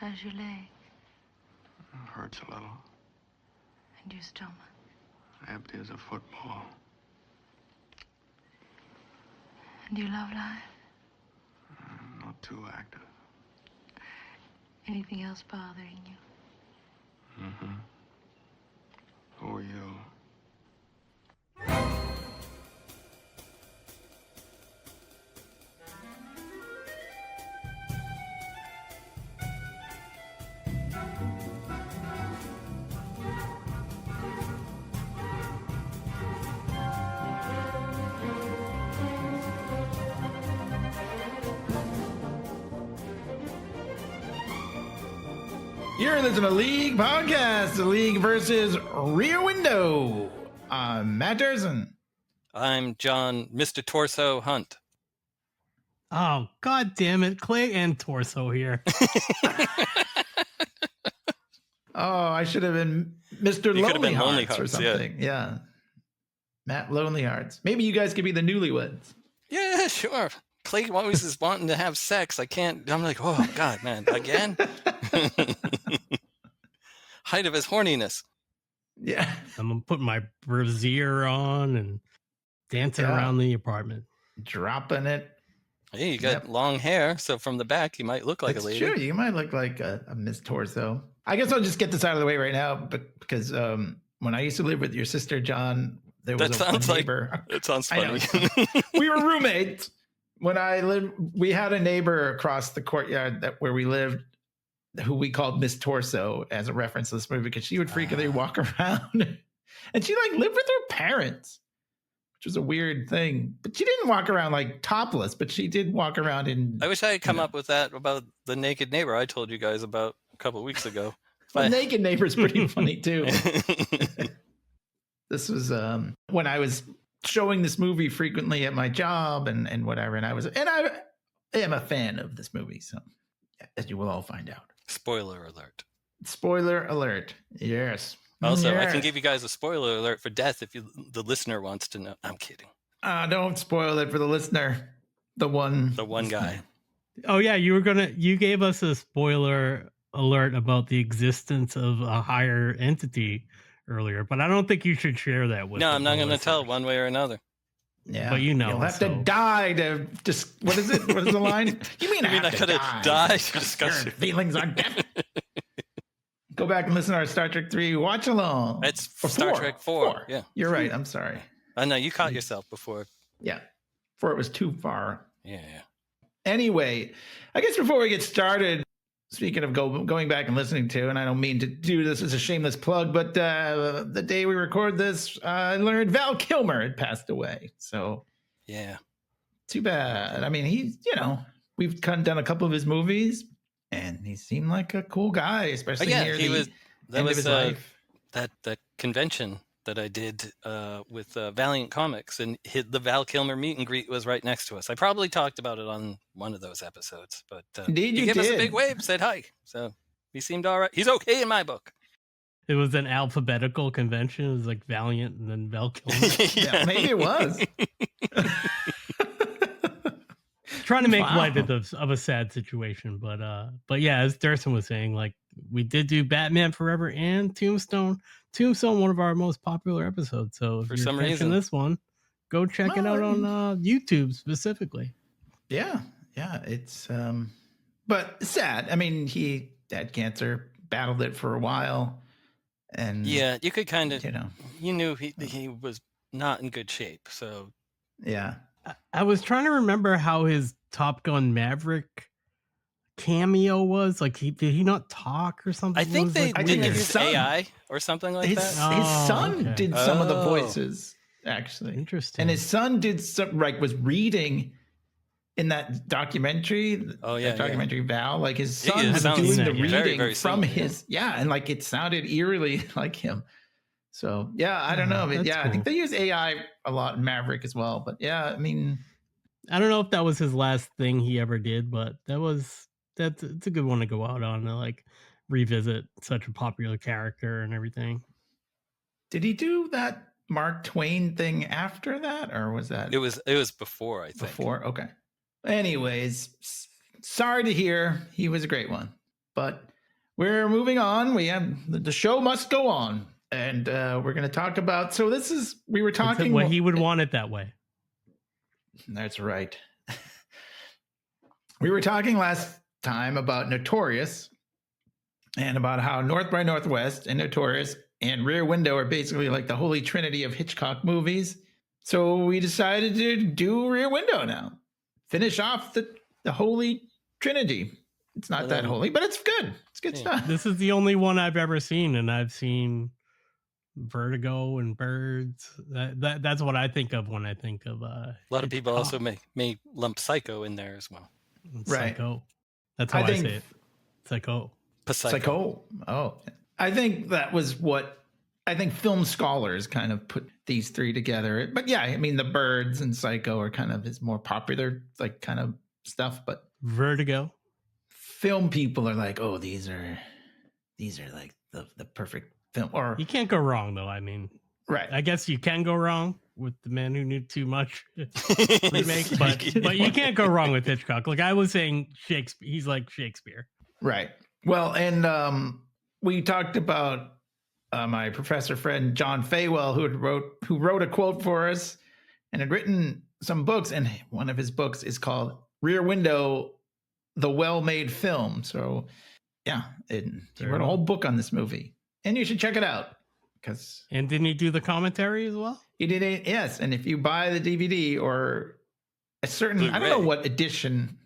How's your leg? It hurts a little. And your stomach? Empty as a football. And your love life? Not too active. Anything else bothering you? Mm-hmm. Who are you? You're listening to League Podcast, the League versus Rear Window. I'm Matt Durson. I'm John, Mr. Torso Hunt. Oh, God damn it. Clay and Torso here. Oh, I should have been Mr. You could have Lonely been Lonely Hearts or Hearts, something. Yeah. Matt Lonely Hearts. Maybe you guys could be the newlyweds. Yeah, sure. Clay always is wanting to have sex. I can't. I'm like, oh, God, man. Again? Height of his horniness. Yeah. I'm going to put my brassiere on and dancing around the apartment. Dropping it. Hey, you got long hair, so from the back, you might look like That's a lady. true. You might look like a Miss Torso. I guess I'll just get this out of the way right now, but because when I used to live with your sister, John, there was a neighbor. It sounds funny. We were roommates. When I lived, we had a neighbor across the courtyard where we lived who we called Miss Torso as a reference to this movie because she would frequently walk around and she like lived with her parents, which was a weird thing. But she didn't walk around like topless, but she did walk around in. I wish I had come up with that about the naked neighbor I told you guys about a couple of weeks ago. The naked neighbor's pretty funny too. This was when I was showing this movie frequently at my job and whatever, and I am a fan of this movie, so as you will all find out. Spoiler alert. Spoiler alert. Yes. Also, yes. I can give you guys a spoiler alert for death if the listener wants to know. I'm kidding. Don't spoil it for the listener. The one guy. Oh, yeah. You gave us a spoiler alert about the existence of a higher entity earlier, but I don't think you should share that with. No, I'm not going to tell one way or another. Yeah, but you'll have to die to just. What is it? What is the line? You mean I could die to discuss your feelings on death? Go back and listen to our Star Trek 3 watch along. It's Star Trek 4. Yeah, you're right. I'm sorry. I know you caught yourself before. Yeah, before it was too far. Yeah. Anyway, I guess before we get started. Speaking of going back and listening to, and I don't mean to do this as a shameless plug, but the day we record this, I learned Val Kilmer had passed away. So, yeah, too bad. I mean, we've done a couple of his movies, and he seemed like a cool guy, especially near the end of his life. That convention that I did with Valiant Comics, and the Val Kilmer meet and greet was right next to us. I probably talked about it on one of those episodes, but Indeed, he gave us a big wave, said hi. So he seemed all right. He's okay in my book. It was an alphabetical convention. It was like Valiant and then Val Kilmer. Yeah, maybe it was. Trying to make light of a sad situation, but yeah, as Durson was saying, like we did do Batman Forever and Tombstone, one of our most popular episodes. So if for you're some catching reason this one, go check it out on YouTube specifically. Yeah, it's but sad. I mean, he had cancer, battled it for a while, and yeah, you could kind of you knew he was not in good shape. So yeah. I was trying to remember how his Top Gun Maverick cameo was. Like, did he not talk or something? I think they did use AI or something like that. His son did some of the voices, actually. Interesting. And his son did some, was reading in that documentary. Oh yeah, documentary Val. Like his son was doing the reading very from his and like it sounded eerily like him. So yeah, I don't know. Cool. I think they use AI a lot in Maverick as well. But yeah, I mean, I don't know if that was his last thing he ever did, but it's a good one to go out on to like revisit such a popular character and everything. Did he do that Mark Twain thing after that, or was that? It was before, I think. Before, okay. Anyways, sorry to hear. He was a great one. But we're moving on. We have the show must go on. And we're going to talk about. So we were talking. Well, he would want it that way. That's right. We were talking last time about Notorious and about how North by Northwest and Notorious and Rear Window are basically like the holy trinity of Hitchcock movies. So we decided to do Rear Window now. Finish off the holy trinity. It's not that holy, but it's good. It's good stuff. This is the only one I've ever seen, and I've seen Vertigo and Birds. That's what I think of when I think of a lot of people also may lump Psycho in there as well. Right. Psycho. That's how I say it. Psycho. Psycho. Oh, I think that was what I think film scholars kind of put these three together. But yeah, I mean, the Birds and Psycho are kind of his more popular like kind of stuff. But Vertigo. Film people are like, oh, these are like the perfect film. Or you can't go wrong though. I mean, right? I guess you can go wrong with The Man Who Knew Too Much remake, but you can't go wrong with Hitchcock. Like I was saying, Shakespeare. He's like Shakespeare, right? Well, and we talked about my professor friend John Faywell, who wrote a quote for us and had written some books, and one of his books is called Rear Window, the well-made film. So yeah, he wrote a whole book on this movie, and you should check it out. And didn't he do the commentary as well? He did it, yes. And if you buy the DVD or a certain, Blu-ray. I don't know what edition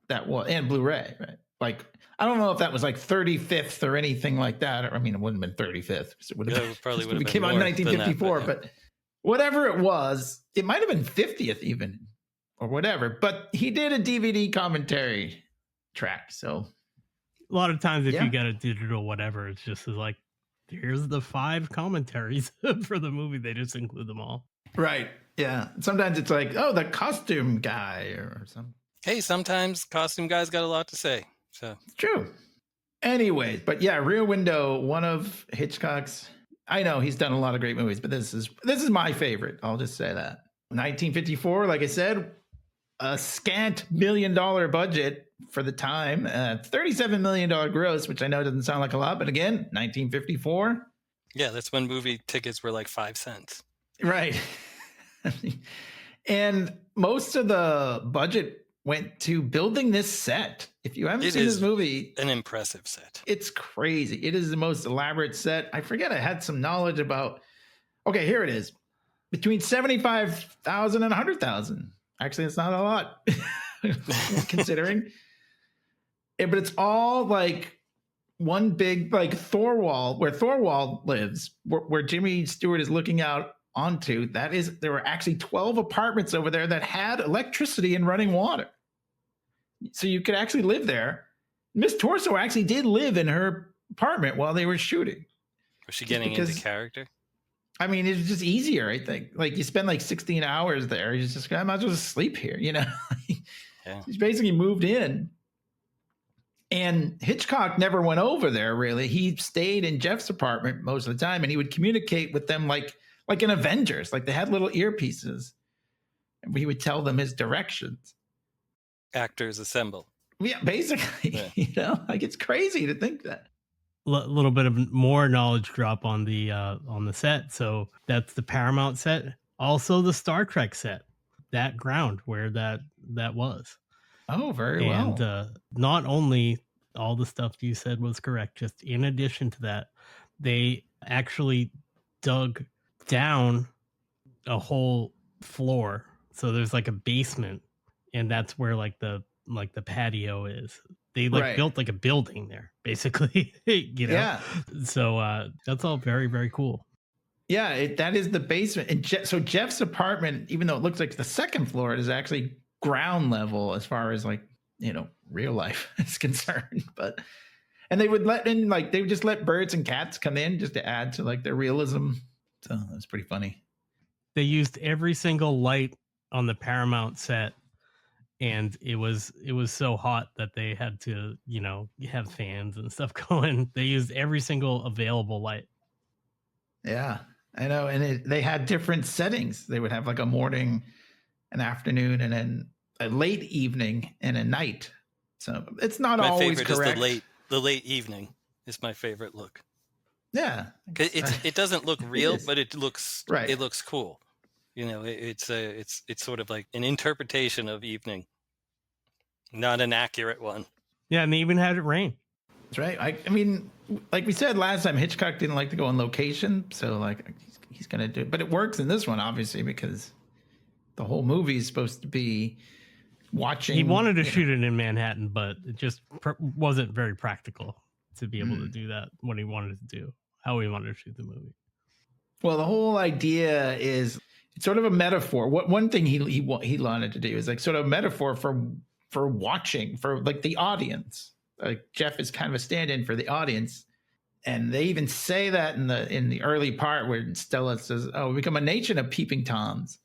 that was, and Blu-ray, right? Like, I don't know if that was like 35th or anything like that. I mean, it wouldn't have been 35th. It would have been, probably would have been came out in 1954, but whatever it was, it might have been 50th even or whatever. But he did a DVD commentary track. So a lot of times if you get a digital whatever, it's just like, here's the 5 commentaries for the movie. They just include them all. Right. Yeah. Sometimes it's like, oh, the costume guy or something. Hey, sometimes costume guys got a lot to say. So it's true. Anyways, but yeah, Rear Window, one of Hitchcock's. I know he's done a lot of great movies, but this is my favorite. I'll just say that. 1954, like I said, a scant $1 million budget for the time, $37 million gross, which I know doesn't sound like a lot, but again, 1954. Yeah, that's when movie tickets were like 5 cents. Right. And most of the budget went to building this set. If you haven't seen this movie, an impressive set. It's crazy. It is the most elaborate set. I forget I had some knowledge about. Okay, here it is. Between 75,000 and 100,000. Actually, it's not a lot considering. But it's all like one big like Thorwald, where Thorwald lives, where Jimmy Stewart is looking out onto. There were actually 12 apartments over there that had electricity and running water. So you could actually live there. Miss Torso actually did live in her apartment while they were shooting. Was she getting into character? I mean, it's just easier, I think. Like you spend like 16 hours there. You just, I might as well just sleep here, you know? Yeah. She's basically moved in. And Hitchcock never went over there, really. He stayed in Jeff's apartment most of the time, and he would communicate with them like in Avengers. Like they had little earpieces. And he would tell them his directions. Actors assemble. Yeah, basically. Yeah. You know, like it's crazy to think that. Little bit of more knowledge drop on the set. So that's the Paramount set. Also the Star Trek set. That ground where that was. Oh, very well. And not only all the stuff you said was correct, just in addition to that, they actually dug down a whole floor. So there's like a basement, and that's where like the patio is. They built like a building there, basically. You know? Yeah. So that's all very, very cool. Yeah, that is the basement. And so Jeff's apartment, even though it looks like the second floor, it is actually ground level as far as like, you know, real life is concerned. And they would they would just let birds and cats come in just to add to like their realism. So that's pretty funny. They used every single light on the Paramount set. And it was so hot that they had to, you know, have fans and stuff going. They used every single available light. Yeah, I know. And they had different settings. They would have like a morning, an afternoon, and then a late evening and a night. So it's not always correct. My favorite is the late evening is my favorite look. Yeah. It doesn't look real, is. but it looks Right. It looks cool. You know, it's sort of like an interpretation of evening, not an accurate one. Yeah, and they even had it rain. That's right. I mean, like we said last time, Hitchcock didn't like to go on location, so like he's going to do it. But it works in this one, obviously, because the whole movie is supposed to be watching. He wanted to shoot it in Manhattan, but it just wasn't very practical to be able to do that what he wanted to do, how he wanted to shoot the movie. Well, the whole idea is it's sort of a metaphor. What one thing he wanted to do is like sort of a metaphor for watching, for like the audience. Like Jeff is kind of a stand-in for the audience, and they even say that in the early part where Stella says, "Oh, we become a nation of peeping toms."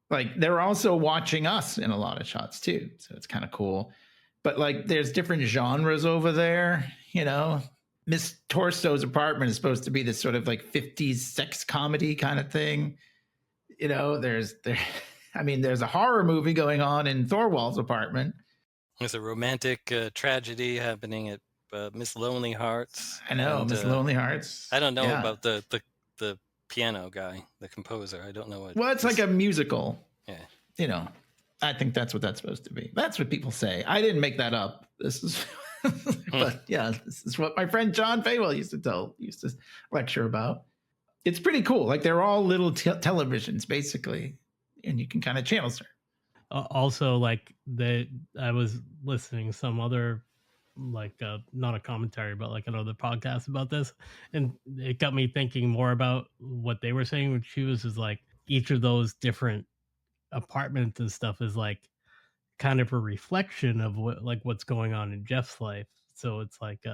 Like they're also watching us in a lot of shots too, so it's kind of cool. But like, there's different genres over there. You know, Miss Torso's apartment is supposed to be this sort of like 50s sex comedy kind of thing. You know, there's a horror movie going on in Thorwald's apartment. There's a romantic tragedy happening at Miss Lonely Hearts. I know, Miss Lonely Hearts. I don't know about the piano guy, the composer. I don't know what. Well, it's like a musical. Yeah. You know, I think that's what that's supposed to be. That's what people say. I didn't make that up. This is, but yeah, this is what my friend John Faywell used to lecture about. It's pretty cool. Like they're all little televisions basically, and you can kind of channel surf. Also, like I was listening to some other, like not a commentary, but like another podcast about this, and it got me thinking more about what they were saying. Which she was like each of those different apartments and stuff is like kind of a reflection of what's going on in Jeff's life. So it's like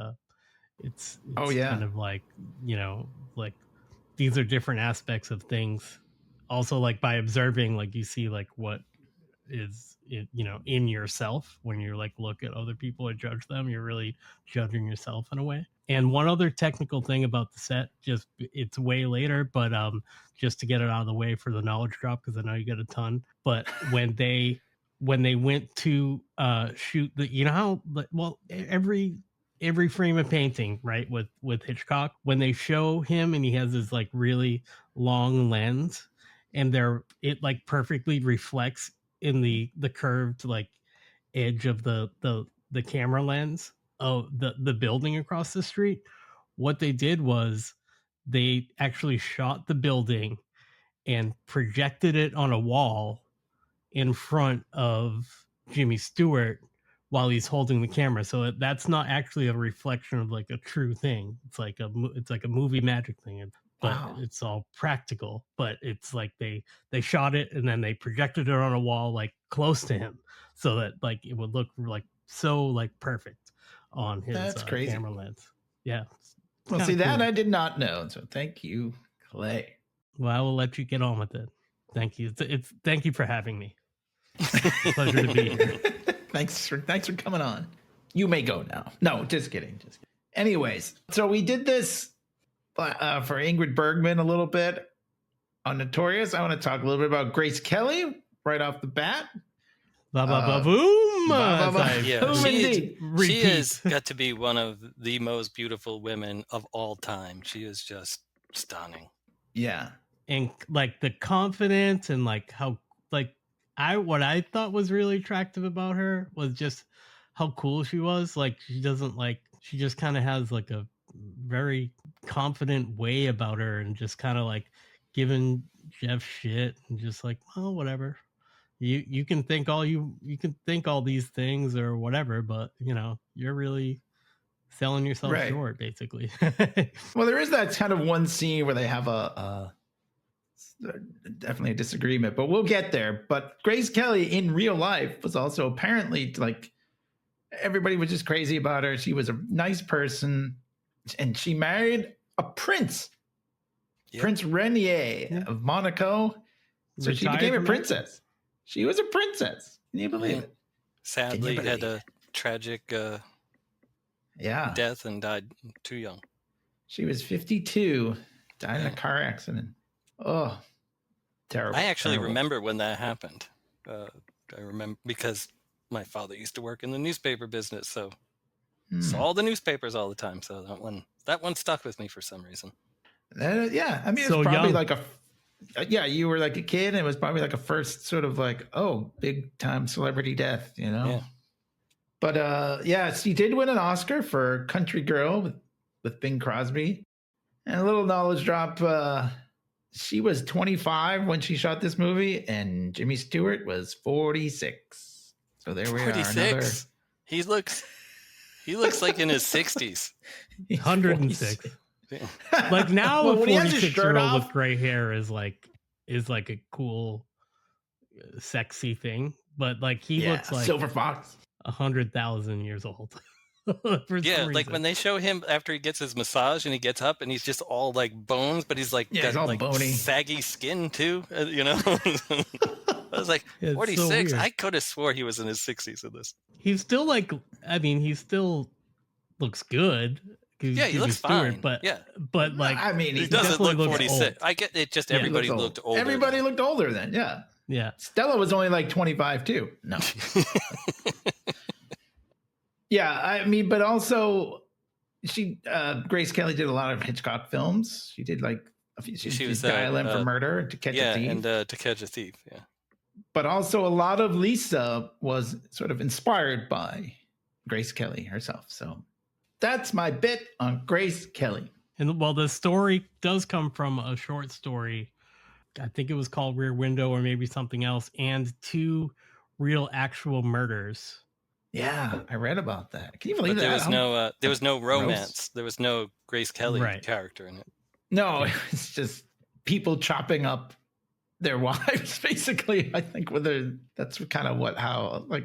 it's kind of like, you know, like these are different aspects of things. Also, like by observing, like you see like what is it, you know, in yourself. When you like look at other people and judge them, you're really judging yourself in a way. And one other technical thing about the set, just it's way later, but just to get it out of the way for the knowledge drop, because I know you got a ton. But when they went to shoot the, you know how, well, every frame of painting, right, with Hitchcock, when they show him and he has this like really long lens, and it like perfectly reflects in the curved like edge of the camera lens of the building across the street. What they did was they actually shot the building and projected it on a wall in front of Jimmy Stewart while he's holding the camera. So that's not actually a reflection of like a true thing. It's like a movie magic thing. But it's all practical. But it's like they shot it and then they projected it on a wall like close to him, so that like it would look like so like perfect on his camera lens. Yeah. Well, see, cool. That I did not know. So thank you, Clay. Well, I will let you get on with it. Thank you. Thank you for having me. Pleasure to be here. Thanks for coming on. You may go now. No, just kidding. Anyways, so we did this for Ingrid Bergman a little bit on Notorious. I want to talk a little bit about Grace Kelly right off the bat. Boom! Yeah, she has got to be one of the most beautiful women of all time. She is just stunning. Yeah, and like the confidence and like how like what I thought was really attractive about her was just how cool she was. Like she just kind of has like a very confident way about her, and just kind of like giving Jeff shit and just like, well, whatever. You can think all you can think all these things or whatever, but you know, you're really selling yourself short, basically. Well, there is that kind of one scene where they have definitely a disagreement, but we'll get there. But Grace Kelly in real life was also apparently like, everybody was just crazy about her. She was a nice person, and she married a prince, Prince Renier of Monaco. So she became a princess. She was a princess. Can you believe it? Sadly, had a tragic death and died too young. She was 52, died in a car accident. Oh, terrible. I actually remember when that happened. I remember because my father used to work in the newspaper business, so Saw the newspapers all the time, so that one stuck with me for some reason. Yeah, I mean, So it's probably young. like you were like a kid, and it was probably like a first sort of like, oh, big time celebrity death, you know? Yeah. But yeah, she did win an Oscar for Country Girl with Bing Crosby. And a little knowledge drop, she was 25 when she shot this movie, and Jimmy Stewart was 46. So there we are. 46. He looks like in his 60s. 106. Like now, Well, a when he has his shirt 46-year-old off- with gray hair is like a cool, sexy thing. But like he looks like Silver Fox. 100,000 years old. Yeah, like when they show him after he gets his massage and he gets up and he's just all like bones, but he's like he's all like bony, saggy skin too. You know, I was like, It's 46. so weird. I could have swore he was in his 60s in this. He's still like, I mean, he still looks good. Yeah, he looks fine. But yeah, but like, I mean, he he doesn't definitely look looks 46. old. I get it. Just Yeah, he everybody looks looked old. older. Everybody looked older then. Yeah. Yeah. Stella was only like 25 too. No. Yeah, I mean, but also Grace Kelly did a lot of Hitchcock films. She did like she was Dial M for Murder, To Catch a Thief. And To Catch a Thief. Yeah. But also a lot of Lisa was sort of inspired by Grace Kelly herself. So that's my bit on Grace Kelly. And well, the story does come from a short story. I think it was called Rear Window or maybe something else, and 2 real actual murders. Yeah, I read about that. Can you believe But that? there was no romance. There was no Grace Kelly character in it. No, it's just people chopping up their wives, basically. I think that's kind of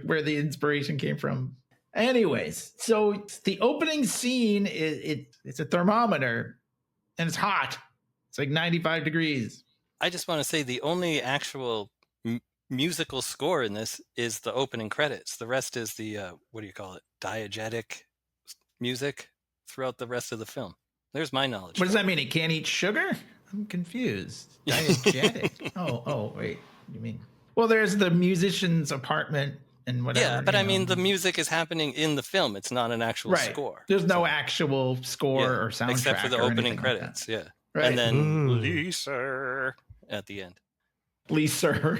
where the inspiration came from. Anyways, so the opening scene it's a thermometer and it's hot. It's like 95 degrees. I just want to say the only actual musical score in this is the opening credits. The rest is the what do you call it? Diegetic music throughout the rest of the film. There's my knowledge. What does that mean? It can't eat sugar? I'm confused. Diegetic. oh, wait. You mean? Well, there's the musician's apartment and whatever. Yeah, but I mean, the music is happening in the film. It's not an actual score. There's no actual score or soundtrack, except for the opening credits. Like yeah, right. And then Lisa at the end. Lisa,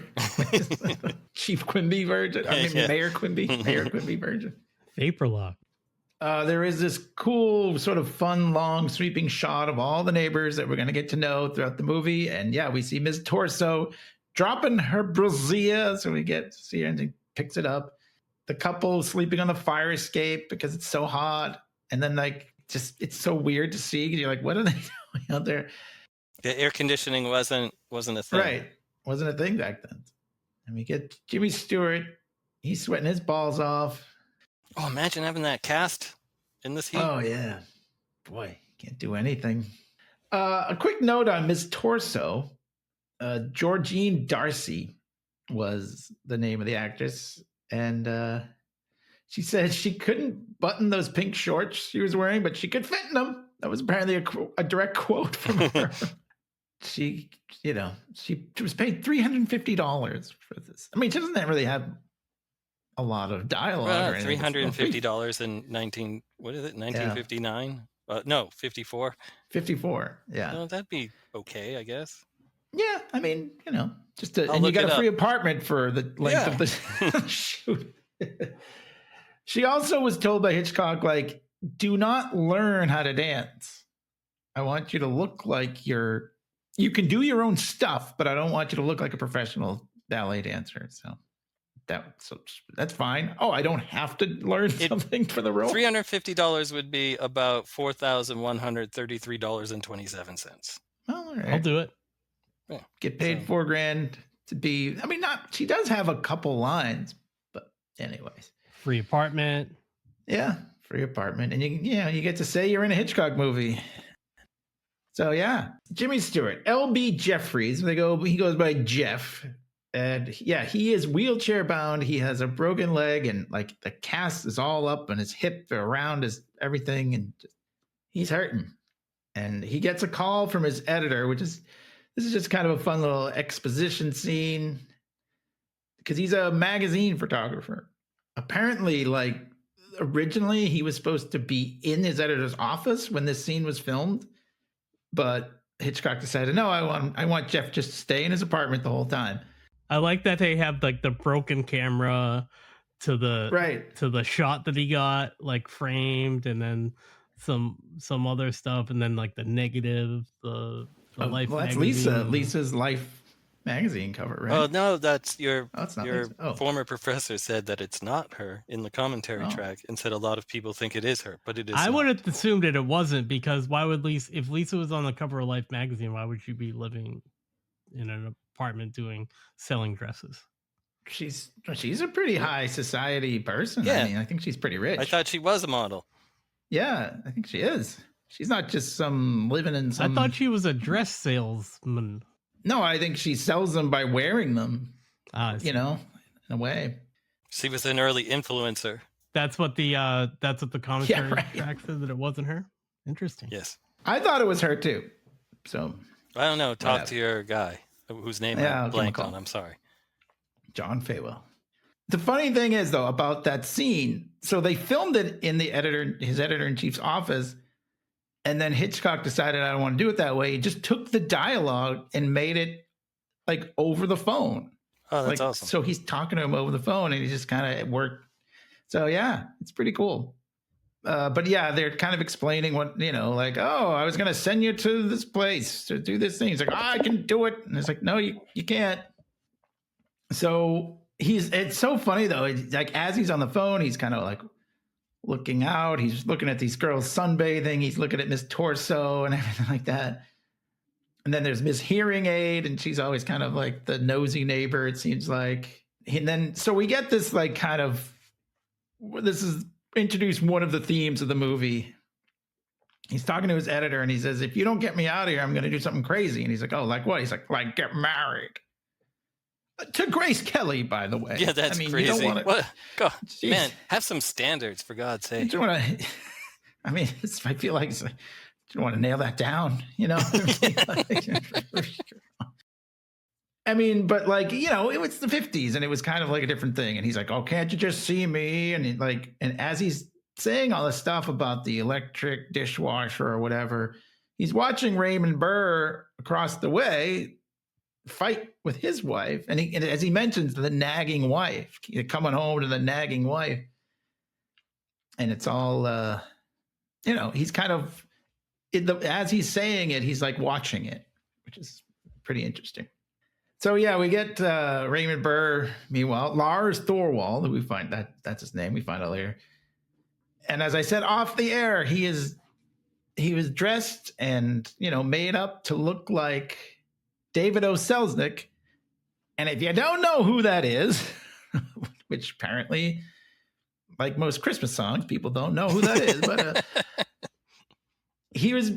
Chief Quimby version. I mean, Mayor Quimby version. Vapor Lock. There is this cool, sort of fun, long, sweeping shot of all the neighbors that we're going to get to know throughout the movie. And yeah, we see Ms. Torso dropping her brassiere. So we get to see her and she picks it up. The couple sleeping on the fire escape because it's so hot. And then it's so weird to see. You're like, what are they doing out there? The air conditioning wasn't a thing. Right. Wasn't a thing back then. And we get Jimmy Stewart. He's sweating his balls off. Oh, imagine having that cast in this heat. Oh, yeah. Boy, can't do anything. A quick note on Miss Torso. Georgine Darcy was the name of the actress. And she said she couldn't button those pink shorts she was wearing, but she could fit in them. That was apparently a direct quote from her. She was paid $350 for this. I mean, she doesn't really have a lot of dialogue. Or $350 in 1959? No, 54. 54. Yeah. Well, that'd be okay, I guess. Yeah, I mean, just and you look got it a free up. apartment for the length of the shoot. She also was told by Hitchcock, like, do not learn how to dance. I want you to look like you can do your own stuff, but I don't want you to look like a professional ballet dancer. So that's fine. Oh, I don't have to learn something for the role. $350 would be about $4,133.27. Well, all right. I'll do it. Yeah. Get paid $4,000 to be. I mean, she does have a couple lines, but anyways, Free apartment. yeah, free apartment, and you get to say you're in a Hitchcock movie. So yeah, Jimmy Stewart, L.B. Jeffries. He goes by Jeff. And yeah, he is wheelchair bound. He has a broken leg and like the cast is all up on his hip, around his everything. And he's hurting. And he gets a call from his editor, this is just kind of a fun little exposition scene because he's a magazine photographer. Apparently, like originally he was supposed to be in his editor's office when this scene was filmed, but Hitchcock decided, no, I want Jeff just to stay in his apartment the whole time. I like that they have like the broken camera to the shot that he got like framed, and then some other stuff, and then like the negative, the Life that's magazine. Lisa's Life magazine cover, right? Oh no, that's your it's not your Lisa. Oh. former professor said that it's not her in the commentary track, and said a lot of people think it is her, but it is. I not. would have assumed that it wasn't, because why would if Lisa was on the cover of Life magazine, why would she be living in an apartment selling dresses? She's a pretty high society person. Yeah. I mean, I think she's pretty rich. I thought she was a model. Yeah, I think she is. She's not just some living in some. I thought she was a dress salesman. No, I think she sells them by wearing them. You know, in a way. She was an early influencer. That's what the commentary track said, that it wasn't her. Interesting. Yes. I thought it was her too. So I don't know. Talk to your guy whose name I blanked on. I'm sorry. John Faywell. The funny thing is, though, about that scene, so they filmed it in his editor-in-chief's office, and then Hitchcock decided, I don't want to do it that way. He just took the dialogue and made it like over the phone. Oh, that's awesome. So he's talking to him over the phone, and he just kind of worked. So yeah, it's pretty cool. But yeah, they're kind of explaining what, like, oh, I was going to send you to this place to do this thing. He's like, I can do it. And it's like, no, you can't. So it's so funny though. It's like, as he's on the phone, he's kind of like looking out. He's looking at these girls sunbathing. He's looking at Miss Torso and everything like that. And then there's Miss Hearing Aid, and she's always kind of like the nosy neighbor, it seems like. And then, so we get this like kind of, this is introduced one of the themes of the movie. He's talking to his editor and he says, if you don't get me out of here, I'm going to do something crazy. And he's like, oh, like what? He's like get married. To Grace Kelly, by the way. Yeah, that's crazy. You don't wanna, what? God, man, have some standards, for God's sake. You don't want to, I feel like you don't want to nail that down, but like, it was the 50s and it was kind of like a different thing. And he's like, oh, can't you just see me? And as he's saying all this stuff about the electric dishwasher or whatever, he's watching Raymond Burr across the way fight with his wife. And as he mentions, the nagging wife, coming home to the nagging wife. And it's all, he's kind of, as he's saying it, he's like watching it, which is pretty interesting. So yeah, we get Raymond Burr. Meanwhile, Lars Thorwald, who we find that's his name. We find out later. And as I said off the air, he was dressed and made up to look like David O. Selznick. And if you don't know who that is, which apparently, like most Christmas songs, people don't know who that is, but he was,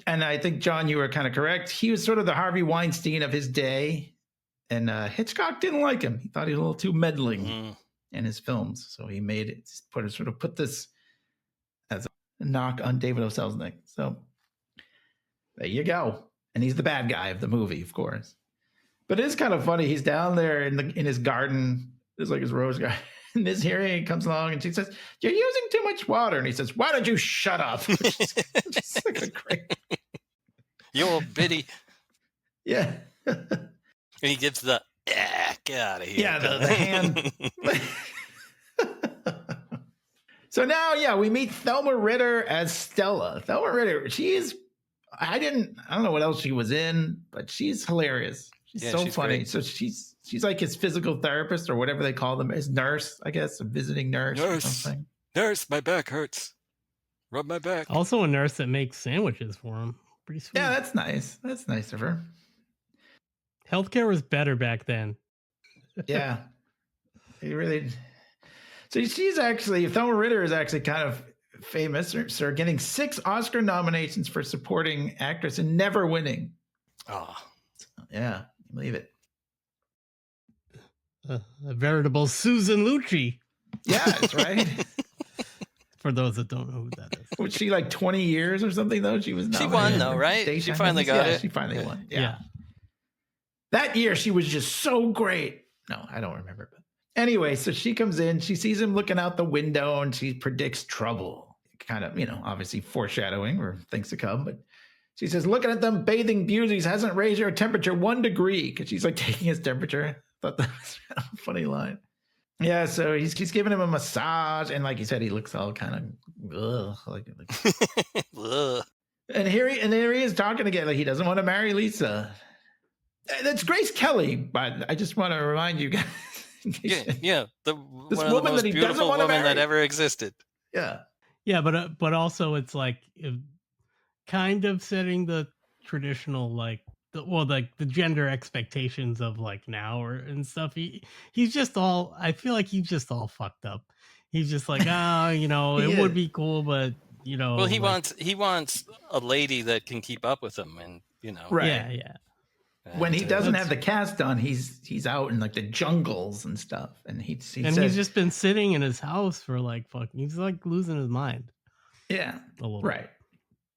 and I think, John, you were kind of correct. He was sort of the Harvey Weinstein of his day. And Hitchcock didn't like him. He thought he was a little too meddling in his films. So he made it, put this as a knock on David O. Selznick. So there you go. And he's the bad guy of the movie, of course. But it's kind of funny. He's down there in his garden. There's like his rose garden. And Miss Hearing comes along and she says, you're using too much water. And he says, why don't you shut up? Just like a great... You old biddy. Yeah. And he gives the, get out of here. Yeah, the hand. So now, yeah, we meet Thelma Ritter as Stella. Thelma Ritter, I don't know what else she was in, but she's hilarious. She's so funny. Great. So she's like his physical therapist or whatever they call them, his nurse, I guess, a visiting nurse. Or something. Nurse, my back hurts. Rub my back. Also a nurse that makes sandwiches for him. Pretty sweet. Yeah, that's nice. That's nice of her. Healthcare was better back then. Yeah. It really. So Thelma Ritter is actually kind of famous for getting 6 Oscar nominations for supporting actress and never winning. Oh. So, yeah, believe it. A veritable Susan Lucci. Yeah, that's right. For those that don't know who that is. Was she like 20 years or something, though? She won, though, right? She finally got it. She finally won. Yeah. That year, she was just so great. No, I don't remember. But Anyway, so she comes in, she sees him looking out the window and she predicts trouble. Kind of, obviously foreshadowing or things to come. But she says, looking at them bathing beauties hasn't raised your temperature 1 degree, because she's like taking his temperature. I thought that was a funny line. Yeah, so he's giving him a massage, and like you said, he looks all kind of Ugh. And here he is talking again, like he doesn't want to marry Lisa. That's Grace Kelly, but I just want to remind you guys. Yeah, This one of the woman most that he doesn't beautiful wanna women that marry. ever existed. Yeah. Yeah, but also it's like kind of setting the traditional the gender expectations of like now and stuff. He's just all. I feel like he's just all fucked up. He's just like, it would be cool, but Well, he wants a lady that can keep up with him, and Right. Yeah. When he doesn't have the cast on, he's out in like the jungles and stuff, and he's just been sitting in his house for like fucking. He's like losing his mind. Yeah, a little right.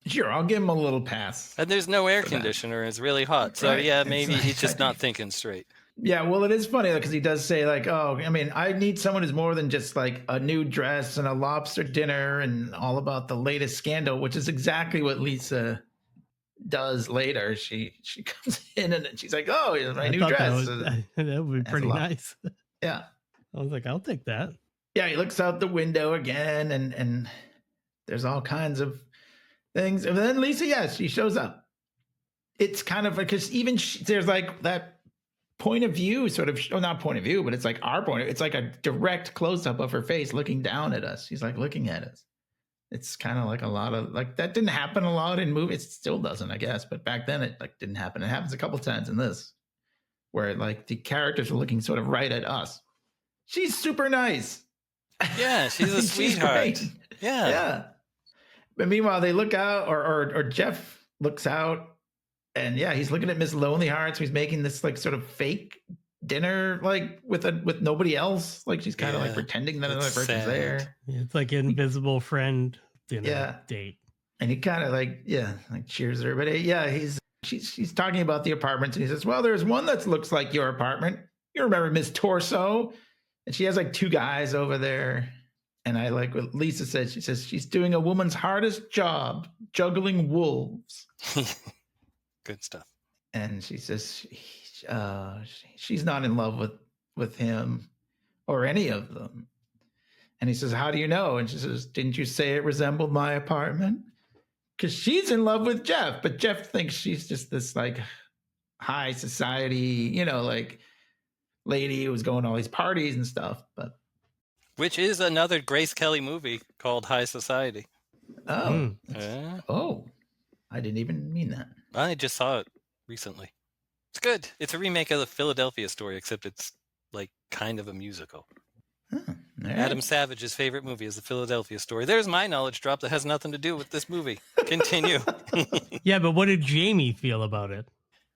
Sure, I'll give him a little pass. And there's no air conditioner; it's really hot. So Right. yeah, maybe he's just not thinking straight. Yeah, well, it is funny because he does say like, "Oh, I mean, I need someone who's more than just like a new dress and a lobster dinner and all about the latest scandal," which is exactly what Lisa does later. She comes in and she's like, "Oh, here's my new dress." That would be pretty nice. Yeah, I was like, I'll take that. Yeah, he looks out the window again, and there's all kinds of things. And then Lisa, she shows up. It's kind of because even there's like that point of view, sort of, not point of view, but it's like our point. It's like a direct close up of her face looking down at us. She's like looking at us. It's kind of like a lot of like that didn't happen a lot in movies. It still doesn't, I guess. But back then it like didn't happen. It happens a couple times in this, where like the characters are looking sort of right at us. She's super nice. Yeah, she's a sweetheart. Great. Yeah. Yeah. But meanwhile, they look out, or Jeff looks out, and he's looking at Miss Lonely Hearts, who's making this like sort of fake dinner, like with nobody else. Like she's kind of like pretending that another person's there. Yeah, it's like an invisible friend dinner date. And he kind of like cheers her. But she's talking about the apartments, and he says, "Well, there's one that looks like your apartment. You remember Miss Torso?" And she has like 2 guys over there. And I like what Lisa said. She says she's doing a woman's hardest job, juggling wolves. Good stuff. And she says she's not in love with him or any of them. And he says, "How do you know?" And she says, "Didn't you say it resembled my apartment?" Because she's in love with Jeff, but Jeff thinks she's just this like high society, like lady who's going to all these parties and stuff. But which is another Grace Kelly movie called High Society. Oh, Yeah. Oh, I didn't even mean that. I just saw it recently. It's good. It's a remake of the Philadelphia Story, except it's like kind of a musical. All right. Adam Savage's favorite movie is the Philadelphia Story. There's my knowledge drop that has nothing to do with this movie. Continue. Yeah, but what did Jamie feel about it?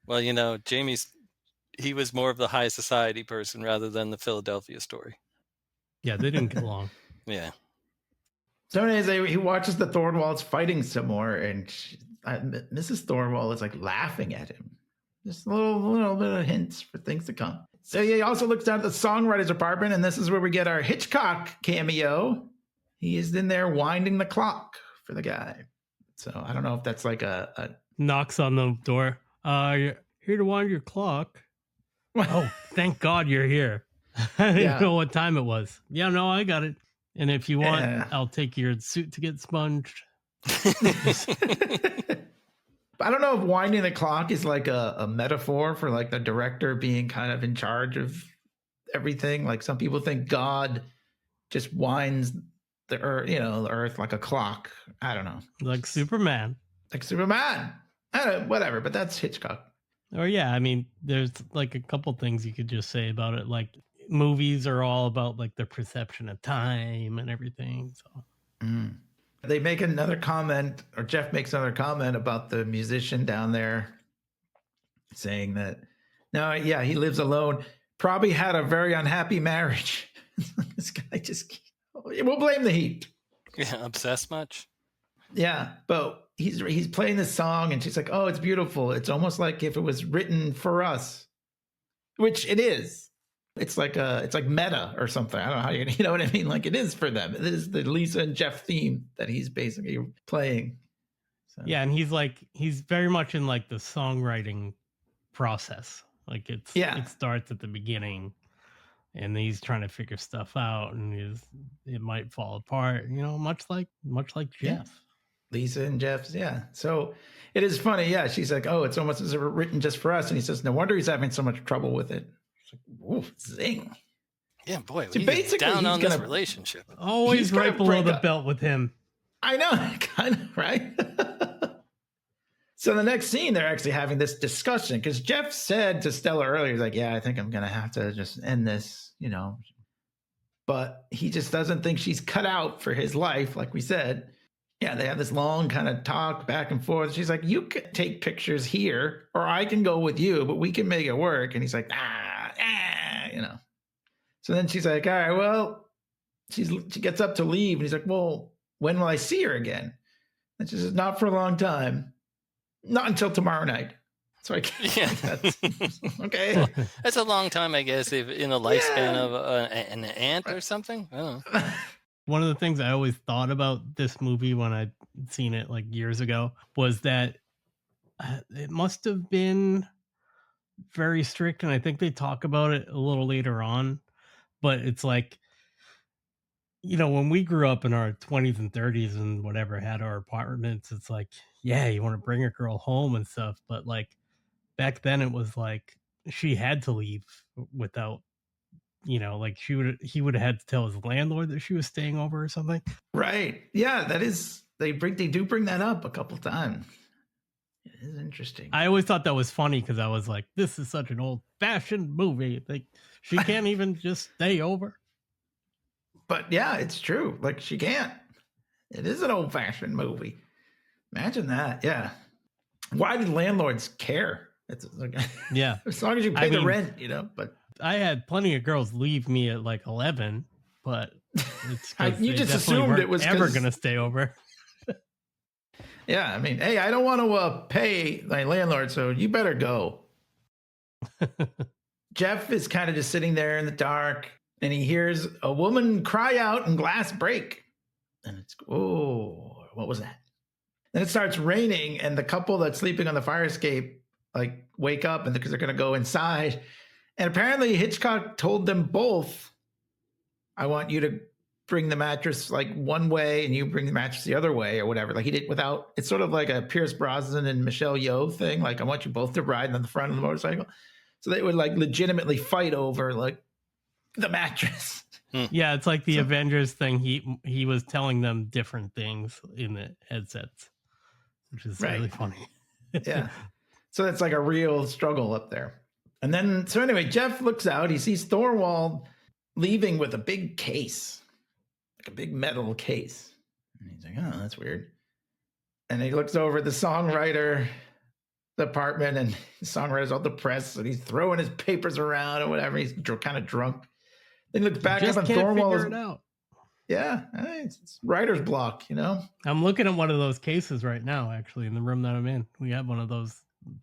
Well, he was more of the high society person rather than the Philadelphia Story. Yeah, they didn't get along. Yeah. So anyways, he watches the Thornwalds fighting some more, and Mrs. Thornwald is like laughing at him. Just a little bit of hints for things to come. So he also looks down at the songwriter's apartment, and this is where we get our Hitchcock cameo. He is in there winding the clock for the guy. So I don't know if that's like a knocks on the door. You're here to wind your clock. Oh, thank God you're here. I didn't know what time it was. Yeah, no, I got it. And if you want, I'll take your suit to get sponged. I don't know if winding the clock is like a metaphor for like the director being kind of in charge of everything. Like some people think God just winds the earth like a clock. I don't know. Like Superman. Like Superman. I don't know, whatever, but that's Hitchcock. Or yeah, I mean, there's like a couple things you could just say about it. Like movies are all about like the perception of time and everything. So they make another comment, or Jeff makes another comment about the musician down there, saying that he lives alone, probably had a very unhappy marriage. This guy we'll blame the heat. Yeah, obsessed much? Yeah, but he's playing this song, and she's like, "Oh, it's beautiful. It's almost like if it was written for us," which it is. It's like meta or something. I don't know how you know what I mean? Like it is for them. It is the Lisa and Jeff theme that he's basically playing. So. Yeah, and he's very much in like the songwriting process. Like it starts at the beginning and he's trying to figure stuff out and it might fall apart, much like Jeff. Yeah. Lisa and Jeff's, yeah. So it is funny, yeah. She's like, oh, it's almost as if written just for us. And he says, no wonder he's having so much trouble with it. Like, ooh, zing. Yeah, boy. So basically, down on this relationship. Always right below the belt with him. I know, kind of, right? So the next scene, they're actually having this discussion because Jeff said to Stella earlier, he's like, yeah, I think I'm going to have to just end this, But he just doesn't think she's cut out for his life, like we said. Yeah, they have this long kind of talk back and forth. She's like, you can take pictures here or I can go with you, but we can make it work. And he's like, So then she's like, all right, well, she gets up to leave. And he's like, well, when will I see her again? And she says, not for a long time. Not until tomorrow night. So I guess okay. Well, that's a long time, I guess, if in a lifespan of an ant or something. I don't know. One of the things I always thought about this movie when I'd seen it like years ago was that it must have been very strict. And I think they talk about it a little later on, but it's like, when we grew up in our 20s and 30s and whatever, had our apartments, it's like, yeah, you want to bring a girl home and stuff. But like back then it was like she had to leave without, like he would have had to tell his landlord that she was staying over or something. Right. Yeah, that is, they do bring that up a couple times. It is interesting. I always thought that was funny because I was like, this is such an old fashioned movie. Like she can't even just stay over. But yeah, it's true. Like she can't. It is an old fashioned movie. Imagine that. Yeah. Why did landlords care? It's like, yeah. As long as you pay the rent, but I had plenty of girls leave me at like 11, but it's you just assumed it was ever going to stay over. Yeah. I mean, hey, I don't want to pay my landlord, so you better go. Jeff is kind of just sitting there in the dark and he hears a woman cry out and glass break. And it's, oh, what was that? Then it starts raining and the couple that's sleeping on the fire escape like wake up and because they're going to go inside. And apparently Hitchcock told them both, I want you to bring the mattress like one way and you bring the mattress the other way or whatever. Like he did without, it's sort of like a Pierce Brosnan and Michelle Yeoh thing. Like I want you both to ride on the front of the motorcycle. So they would like legitimately fight over like the mattress. Yeah, it's like the Avengers thing. He was telling them different things in the headsets, which is really funny. Yeah. So that's like a real struggle up there. And then, so anyway, Jeff looks out. He sees Thorwald leaving with a big case, like a big metal case. And he's like, oh, that's weird. And he looks over at the songwriter department and the songwriter's all depressed and he's throwing his papers around or whatever. He's kind of drunk. Then he looks back up and Thorwald is out. Yeah, it's writer's block, I'm looking at one of those cases right now, actually, in the room that I'm in. We have one of those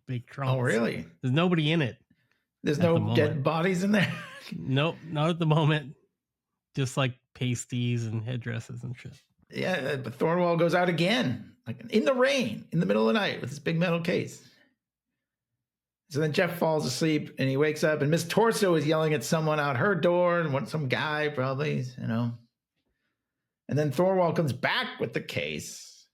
big trunks. Oh, really? There's nobody in it. There's no dead bodies in there? Nope, not at the moment. Just like pasties and headdresses and shit. Yeah, but Thorwald goes out again, like in the rain, in the middle of the night with this big metal case. So then Jeff falls asleep and he wakes up and Miss Torso is yelling at someone out her door and some guy probably, And then Thorwald comes back with the case.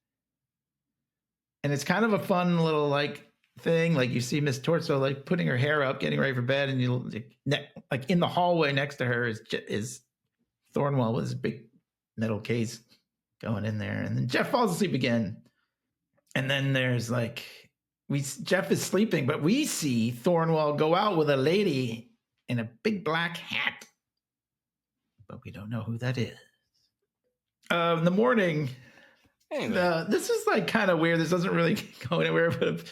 And it's kind of a fun little like thing. Like you see Miss Torso like putting her hair up, getting ready for bed. And you like in the hallway next to her is Thorwald with his big metal case going in there. And then Jeff falls asleep again. And then there's like, Jeff is sleeping, but we see Thorwald go out with a lady in a big black hat. But we don't know who that is. In the morning, this is like kind of weird. This doesn't really go anywhere, but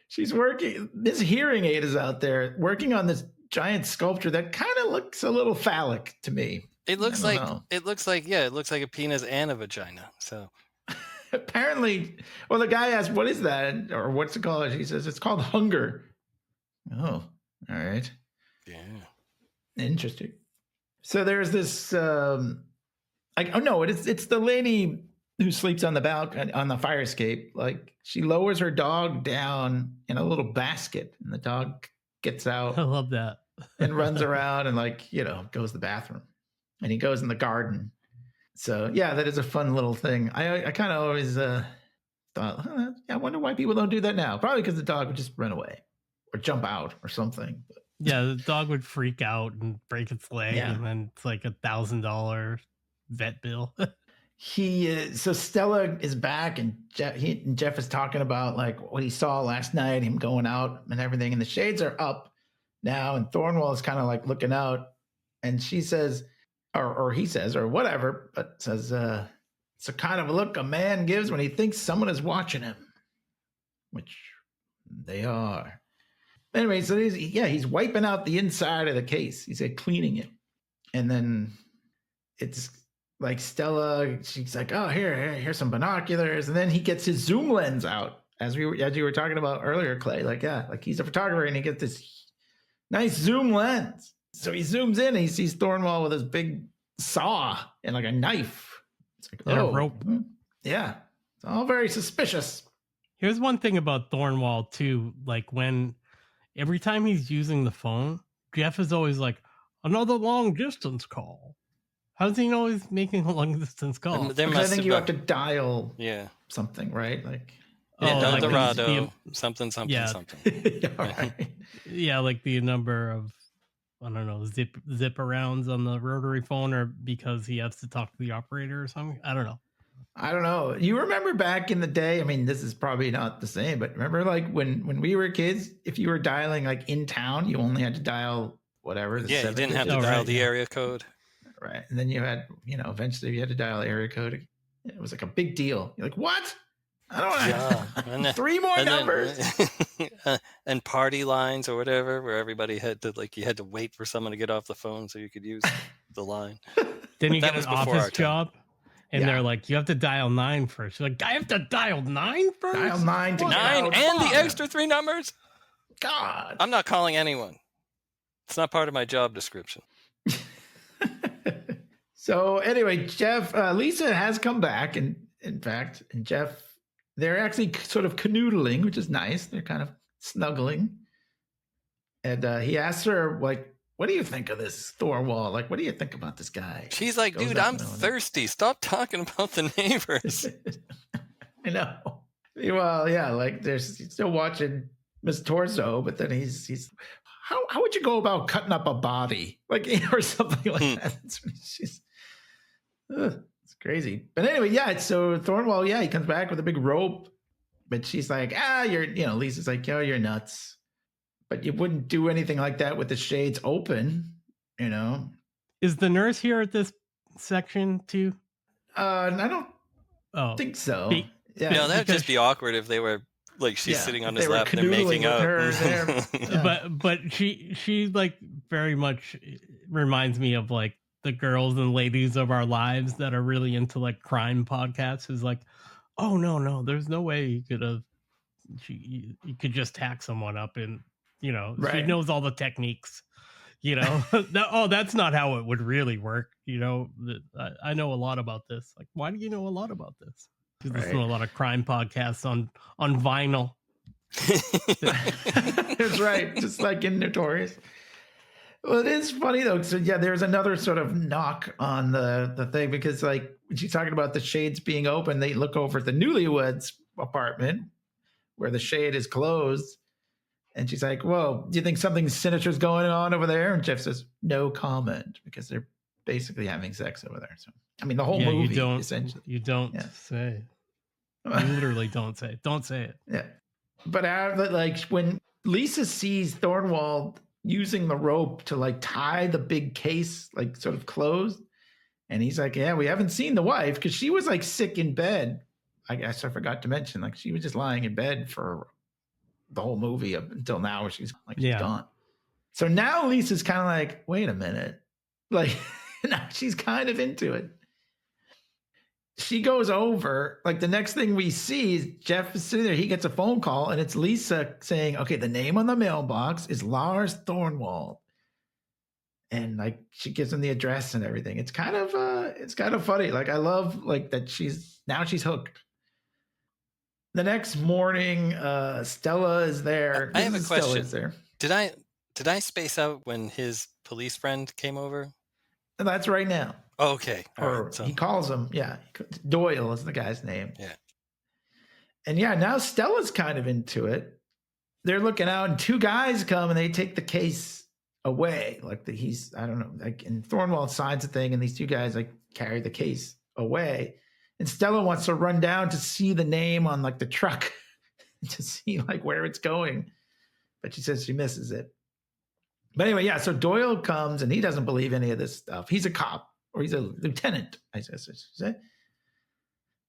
she's working. This hearing aid is out there working on this giant sculpture that kind of looks a little phallic to me. It looks like a penis and a vagina. So apparently, well, the guy asked, "What is that?" or "What's it called?" He says, "It's called hunger." Oh, all right. Yeah. Interesting. So there's this, it's the lady who sleeps on the balcony, on the fire escape. Like, she lowers her dog down in a little basket, and the dog gets out. I love that. And runs around and goes to the bathroom, and he goes in the garden. So yeah, that is a fun little thing. I kind of always thought, I wonder why people don't do that now. Probably because the dog would just run away or jump out or something. But, yeah, the dog would freak out and break its leg, Yeah. and then it's like $1,000 vet bill. so Stella is back, and Jeff is talking about like what he saw last night, him going out and everything, and the shades are up now, and Thornwall is kind of like looking out, and she says, or he says, or whatever, but says, it's a kind of look a man gives when he thinks someone is watching him, which they are. Anyway, so he's wiping out the inside of the case. He's cleaning it, and then it's like Stella, she's like, oh, here's some binoculars. And then he gets his zoom lens out, as you were talking about earlier, Clay. Like he's a photographer, and he gets this nice zoom lens. So he zooms in, and he sees Thornwall with his big saw and like a knife. It's like, And a rope. Yeah. It's all very suspicious. Here's one thing about Thornwall too. Like, when every time he's using the phone, Jeff is always like, another long distance call. How does he know he's making a long distance call? I think you have to dial Yeah. something, right? Like, El like Dorado, something. Yeah. yeah, right. Yeah, like the number of, I don't know, zip arounds on the rotary phone, or because he has to talk to the operator or something. I don't know. You remember back in the day, I mean, this is probably not the same, but remember like when we were kids, if you were dialing like in town, you only had to dial whatever. Yeah, you didn't have to dial the area code. Right. And then you had, eventually you had to dial area code. It was like a big deal. You're like, what? I don't know. 3 more numbers. And party lines or whatever, where everybody had to, like, you had to wait for someone to get off the phone so you could use the line. Then you That get was an before office our time. job, and Yeah. they're like, you have to dial 9 first. You're like, I have to dial 9 first? Dial 9 to get 9 out. and the Fuck. extra 3 numbers? God. I'm not calling anyone. It's not part of my job description. So anyway, Lisa has come back, and in fact, and Jeff, they're actually sort of canoodling, which is nice. They're kind of snuggling. And he asks her, like, what do you think of this Thorwall? Like, what do you think about this guy? She's like, Goes dude, up I'm and on. thirsty. Stop talking about the neighbors. I know. Well, yeah, like he's still watching Miss Torso, but then he's how would you go about cutting up a body? Like, or something like that. It's crazy. But anyway, yeah, so Thornwall, he comes back with a big rope, but she's like, Lisa's like, yo, you're nuts. But you wouldn't do anything like that with the shades open, Is the nurse here at this section too? I don't think so. Yeah, No, that'd because just be awkward if they were like she's sitting on his they were lap and they're making canoodling out. with her there. Yeah. but she like very much reminds me of like the girls and ladies of our lives that are really into like crime podcasts. Is like, oh no, there's no way you could just hack someone up, and she Right. knows all the techniques. That's not how it would really work. I know a lot about this. Like, why do you know a lot about this? Because listen to a lot of crime podcasts on vinyl. That's right. Just like in Notorious. Well, it is funny though. So yeah, there's another sort of knock on the thing, because like when she's talking about the shades being open, they look over at the newlyweds apartment where the shade is closed. And she's like, whoa, do you think something sinister is going on over there? And Jeff says, no comment, because they're basically having sex over there. So, I mean, the whole movie, essentially. You don't say. You literally don't say. Don't say it. Yeah. But like when Lisa sees Thornwall using the rope to like tie the big case, like sort of closed, and he's like, yeah, we haven't seen the wife, because she was like sick in bed. I guess I forgot to mention, like she was just lying in bed for the whole movie up until now, where she's gone. So now Lisa's kind of like, wait a minute. Like now she's kind of into it. She goes over, like the next thing we see is Jeff is sitting there. He gets a phone call, and it's Lisa saying, okay, the name on the mailbox is Lars Thornwall. and like she gives him the address and everything. It's kind of funny. Like I love like that she's hooked. The next morning, Stella is there. I have a Stella question. is there. Did I space out when his police friend came over? And that's right now. Oh, okay. All Or right, so he calls him. Yeah. Doyle is the guy's name. yeah. And yeah, now Stella's kind of into it. They're looking out and two guys come and they take the case away. Like I don't know, like, and Thornwell signs a thing and these two guys like carry the case away. And Stella wants to run down to see the name on like the truck to see like where it's going. But she says she misses it. But anyway, yeah, so Doyle comes and he doesn't believe any of this stuff. He's a cop or he's a lieutenant, I guess.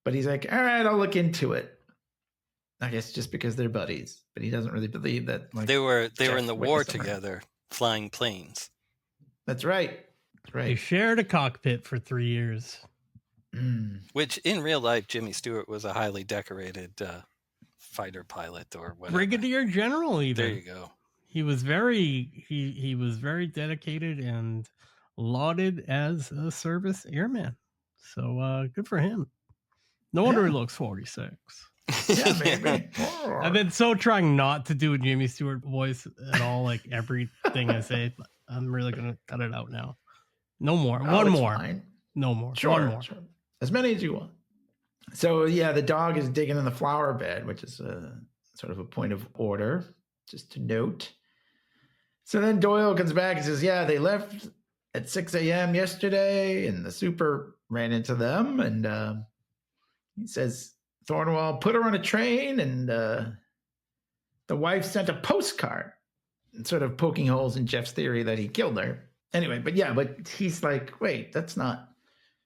But he's like, all right, I'll look into it. I guess just because they're buddies, but he doesn't really believe that. Like, They were in the war somewhere. together, flying planes. That's right. That's They right. shared a cockpit for 3 years. Which in real life, Jimmy Stewart was a highly decorated fighter pilot or whatever. Brigadier General, even. There you go. He was very dedicated and lauded as a service airman. So good for him. No wonder he looks 46. Yeah, maybe. I've been so trying not to do a Jimmy Stewart voice at all, like everything I say, but I'm really gonna cut it out now. No more. Oh, One it's more. fine. No more. Sure, One more. sure. As many as you want. So yeah, the dog is digging in the flower bed, which is sort of a point of order, just to note. So then Doyle comes back and says, yeah, they left at 6 a.m. yesterday, and the super ran into them. And he says, Thornwell put her on a train, and the wife sent a postcard, and sort of poking holes in Jeff's theory that he killed her. Anyway, but he's like, wait, that's not.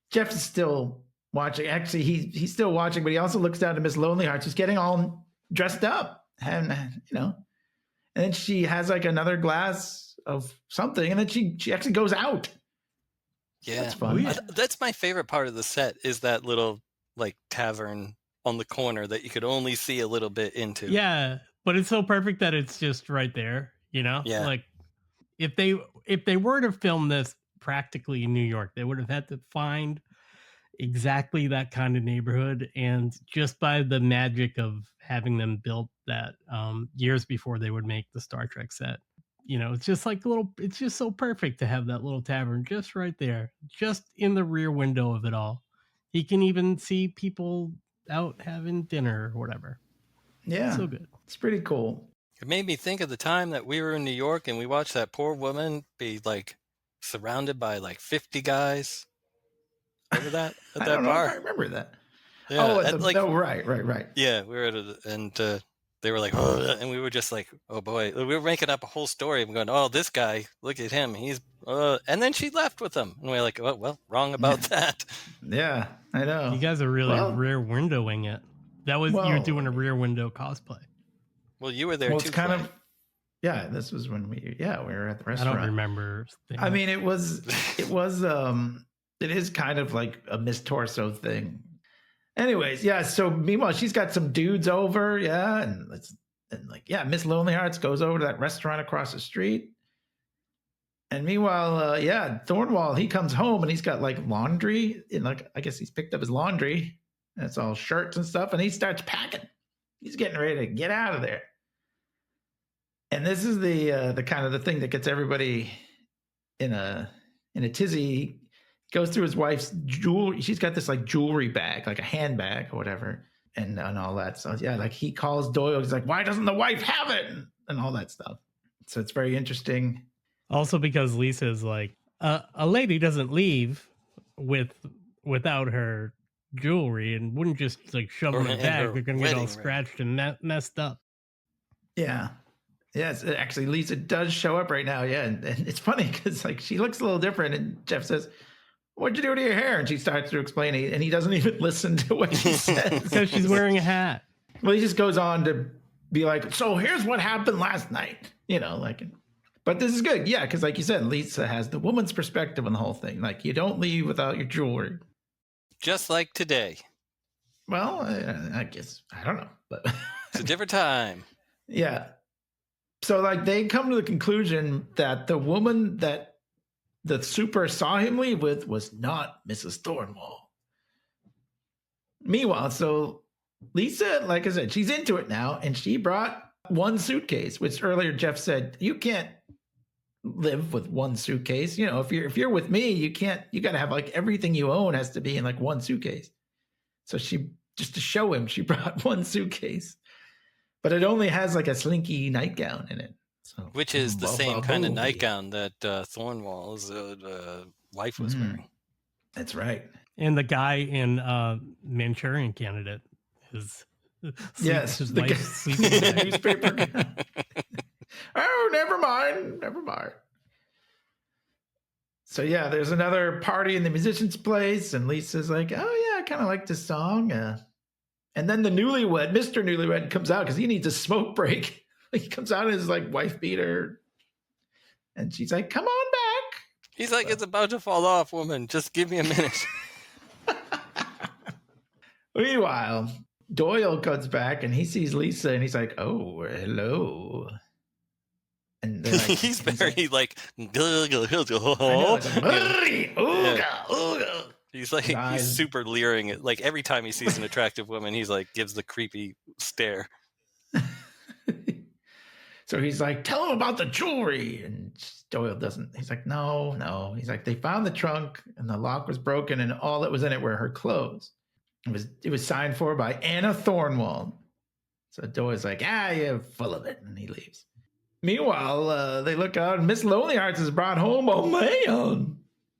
Jeff is still watching. Actually, he's still watching, but he also looks down to Miss Lonely Hearts, who's getting all dressed up, and and then she has like another glass of something, and then she actually goes out. Yeah, that's fun. That's my favorite part of the set is that little like tavern on the corner that you could only see a little bit into. Yeah, but it's so perfect that it's just right there. Yeah. Like if they were to film this practically in New York, they would have had to find exactly that kind of neighborhood, and just by the magic of having them built that years before they would make the Star Trek set, it's just like it's just so perfect to have that little tavern just right there, just in the rear window of it all. He can even see people out having dinner or whatever. Yeah, so good. It's pretty cool. It made me think of the time that we were in New York and we watched that poor woman be like surrounded by like 50 guys. Remember that at that bar? I remember that. Yeah, right. Yeah, we were at and they were like, oh, and we were just like, oh boy, we were making up a whole story. I'm going, oh, this guy, look at him, he's, and then she left with him, and we we're like, oh, well, wrong about that. Yeah, I know. You guys are really rear windowing it. That was you're doing a rear window cosplay. Well, you were there too. It's kind of, yeah. This was when we were at the restaurant. I don't remember. I mean, it is kind of like a Miss Torso thing. Anyways, yeah. So meanwhile, she's got some dudes over, yeah, and Miss Lonely Hearts goes over to that restaurant across the street. And meanwhile, Thornwell, he comes home and he's got like laundry, and I guess he's picked up his laundry, and it's all shirts and stuff, and he starts packing. He's getting ready to get out of there. And this is the kind of the thing that gets everybody in a tizzy. He goes through his wife's jewelry. She's got this like jewelry bag, like a handbag or whatever, and all that. So yeah, like he calls Doyle. He's like, why doesn't the wife have it? And all that stuff. So it's very interesting. Also because Lisa's like, a lady doesn't leave without her jewelry, and wouldn't just like shove them in a bag. They're going to get all scratched and messed up. Yeah. Yes, actually, Lisa does show up right now. Yeah, and it's funny because like she looks a little different, and Jeff says, "What'd you do to your hair?" And she starts to explain it, and he doesn't even listen to what she says because she's wearing a hat. Well, he just goes on to be like, "So here's what happened last night," But this is good, yeah, because like you said, Lisa has the woman's perspective on the whole thing. Like you don't leave without your jewelry, just like today. Well, I guess I don't know, but it's a different time. Yeah. So like they come to the conclusion that the woman that the super saw him leave with was not Mrs. Thornwall. Meanwhile, so Lisa, like I said, she's into it now, and she brought one suitcase, which earlier Jeff said, you can't live with one suitcase. You know, if you're with me, you got to have like everything you own has to be in like one suitcase. So she, just to show him, she brought one suitcase, but it only has like a slinky nightgown in it. So, which is the same kind of nightgown that Thornwall's wife was wearing. That's right. And the guy in Manchurian Candidate is his the wife sleeping in the newspaper. Oh, never mind. So yeah, there's another party in the musician's place, and Lisa's like, "Oh yeah, I kind of like this song." And then the newlywed, Mr. Newlywed, comes out because he needs a smoke break. He comes out in his like wife beater, and she's like, "Come on back." He's like, "It's about to fall off, woman. Just give me a minute." Meanwhile, Doyle comes back and he sees Lisa and he's like, "Oh, hello." And like, he's very like, he's like, he's super leering at, like every time he sees an attractive woman, he's like, gives the creepy stare. So he's like, "Tell him about the jewelry." And Doyle doesn't. He's like, no. He's like, they found the trunk and the lock was broken and all that was in it were her clothes. It was signed for by Anna Thornwall. So Doyle's like, you're full of it. And he leaves. Meanwhile, they look out and Miss Lonelyhearts is brought home. Oh, man.